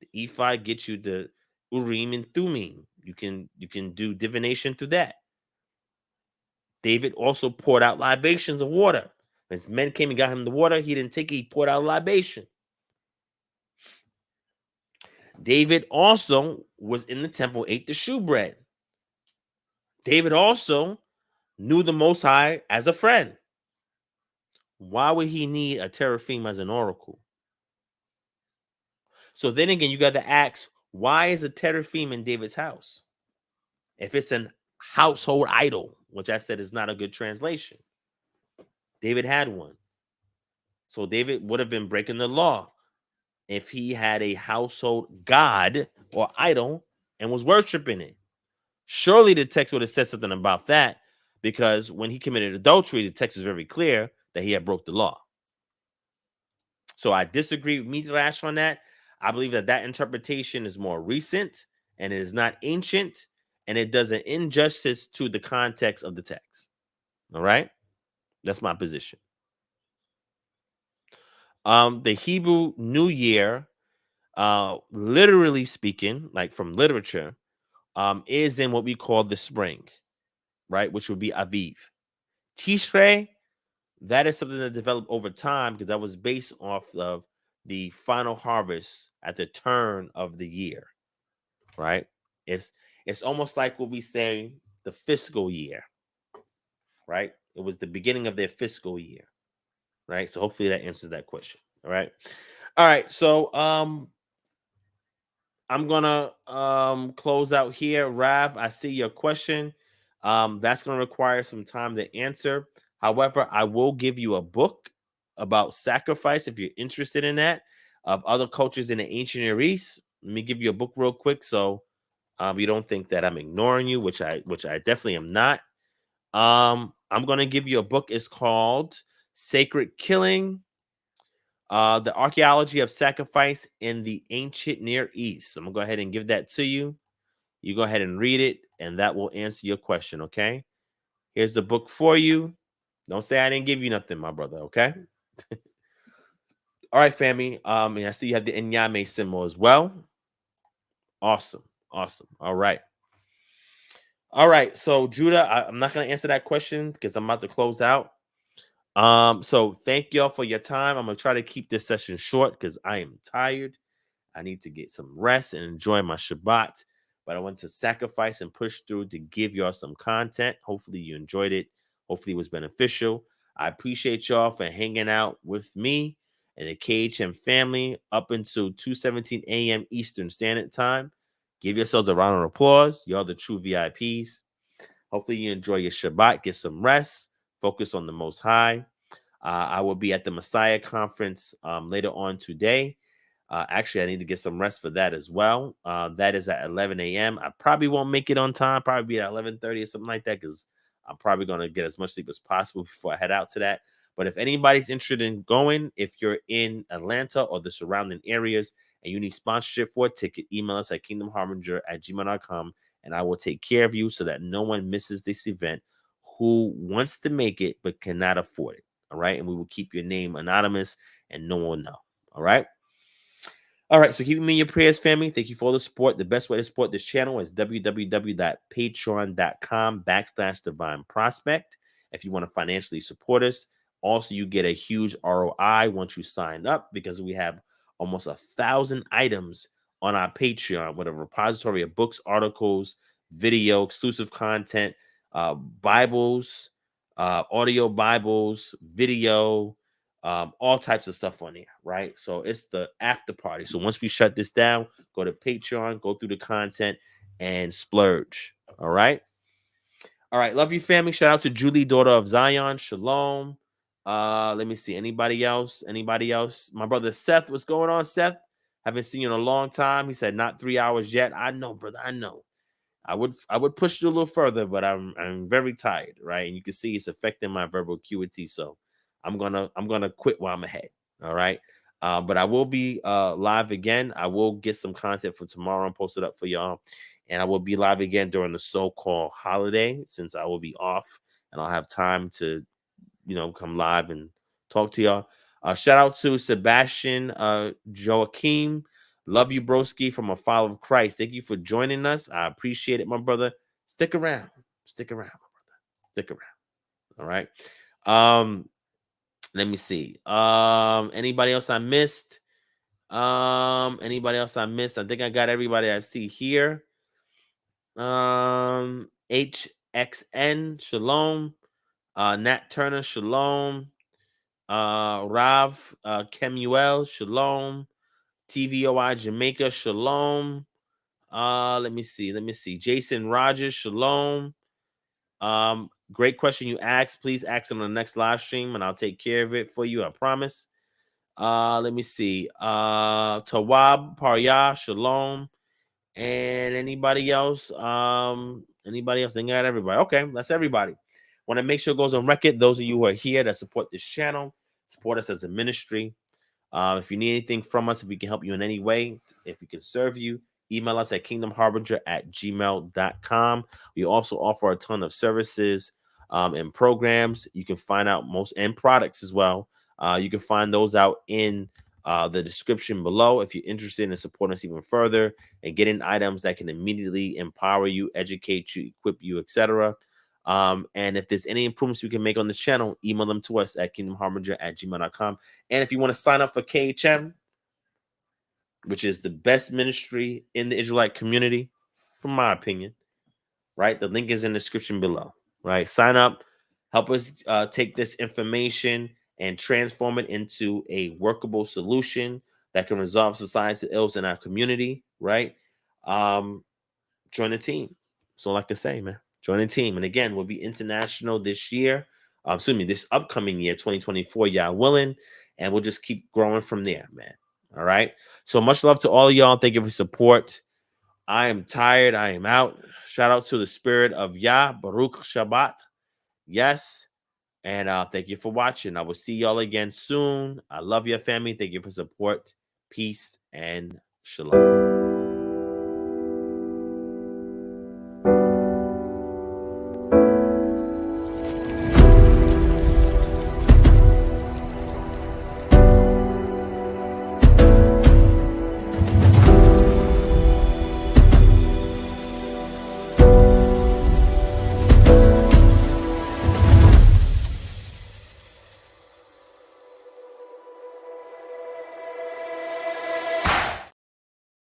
The ephod gets you the Urim and Thummim. You can do divination through that. David also poured out libations of water. When his men came and got him the water, he didn't take it, he poured out a libation. David also was in the temple, ate the shewbread. David also knew the Most High as a friend. Why would he need a teraphim as an oracle? So then again, you got to ask, why is a teraphim in David's house? If it's an household idol, which I said is not a good translation. David had one. So David would have been breaking the law if he had a household god or idol and was worshiping it. Surely the text would have said something about that, because when he committed adultery, the text is very clear that he had broke the law. So I disagree with Midrash on that. I believe that interpretation is more recent and it is not ancient, and it does an injustice to the context of the text. All right? That's my position. The Hebrew New Year, literally speaking, like from literature, is in what we call the spring, right? Which would be Aviv. Tishrei, that is something that developed over time because that was based off of the final harvest at the turn of the year, right? It's almost like what we say the fiscal year, right? It was the beginning of their fiscal year, right? So hopefully that answers that question. All right. So I'm gonna close out here. Rav, I see your question. That's gonna require some time to answer. However, I will give you a book about sacrifice if you're interested in that, of other cultures in the ancient Near East. Let me give you a book real quick so you don't think that I'm ignoring you, which I definitely am not. I'm gonna give you a book. It's called Sacred Killing. The archaeology of sacrifice in the ancient Near East. I'm gonna go ahead and give that to you. You go ahead and read it, and that will answer your question. Okay. Here's the book for you. Don't say I didn't give you nothing, my brother. Okay. All right, family. And I see you have the Enyame symbol as well. Awesome. All right. So Judah, I'm not gonna answer that question because I'm about to close out. So thank y'all for your time. I'm gonna try to keep this session short because I am tired. I need to get some rest and enjoy my Shabbat, but I want to sacrifice and push through to give y'all some content. Hopefully you enjoyed it. Hopefully it was beneficial. I appreciate y'all for hanging out with me and the KHM family up until 2:17 a.m. Eastern Standard Time. Give yourselves a round of applause. Y'all the true VIPs. Hopefully you enjoy your Shabbat, get some rest, focus on the Most High. I will be at the Messiah Conference later on today. Actually, I need to get some rest for that as well. That is at 11 a.m. I probably won't make it on time, probably be at 11:30 or something like that, because I'm probably going to get as much sleep as possible before I head out to that. But if anybody's interested in going, if you're in Atlanta or the surrounding areas and you need sponsorship for a ticket, email us at kingdomharbinger@gmail.com, and I will take care of you so that no one misses this event who wants to make it but cannot afford it. All right. And we will keep your name anonymous and no one will know. All right. All right. So keep me in your prayers, family. Thank you for all the support. The best way to support this channel is www.patreon.com/DivineProspect. If you want to financially support us, also you get a huge ROI once you sign up, because we have almost 1,000 items on our Patreon with a repository of books, articles, video, exclusive content, Bibles, audio Bibles, video, all types of stuff on there, right? So it's the after party. So once we shut this down, go to Patreon, go through the content, and splurge. All right. All right. Love you, family. Shout out to Julie, daughter of Zion. Shalom. Let me see. Anybody else? Anybody else? My brother Seth. What's going on, Seth? Haven't seen you in a long time. He said not 3 hours yet. I know, brother. I know. I would push you a little further, but I'm very tired, right? And you can see it's affecting my verbal acuity. So I'm gonna quit while I'm ahead. All right. But I will be live again. I will get some content for tomorrow and post it up for y'all. And I will be live again during the so-called holiday, since I will be off and I'll have time to, come live and talk to y'all. Shout out to Sebastian Joachim. Love you, broski, from a follower of Christ. Thank you for joining us. I appreciate it, my brother. Stick around. Stick around, my brother. Stick around. All right. Let me see. Anybody else I missed? Anybody else I missed? I think I got everybody I see here. HXN, shalom. Nat Turner, shalom. Rav Kemuel, shalom. TVOI Jamaica, shalom. Let me see. Jason Rogers, shalom. Great question you asked. Please ask it on the next live stream, and I'll take care of it for you. I promise. Let me see. Tawab Parya, shalom. And anybody else? Anybody else? They got everybody. Okay, that's everybody. Want to make sure it goes on record. Those of you who are here that support this channel, support us as a ministry. If you need anything from us, if we can help you in any way, if we can serve you, email us at kingdomharbinger@gmail.com. We also offer a ton of services and programs. You can find out and products as well. You can find those out in the description below if you're interested in supporting us even further and getting items that can immediately empower you, educate you, equip you, etc. And if there's any improvements we can make on the channel, email them to us at kingdomharbinger@gmail.com. And if you want to sign up for KHM, which is the best ministry in the Israelite community, from my opinion, right? The link is in the description below, right? Sign up, help us take this information and transform it into a workable solution that can resolve societal ills in our community, right? Join the team. So like I say, man, join the team. And again, we'll be international this year. This upcoming year, 2024, y'all willing. And we'll just keep growing from there, man. All right. So much love to all of y'all. Thank you for support. I am tired. I am out. Shout out to the spirit of Yah, Baruch Shabbat. Yes. And thank you for watching. I will see y'all again soon. I love your family. Thank you for support. Peace and shalom.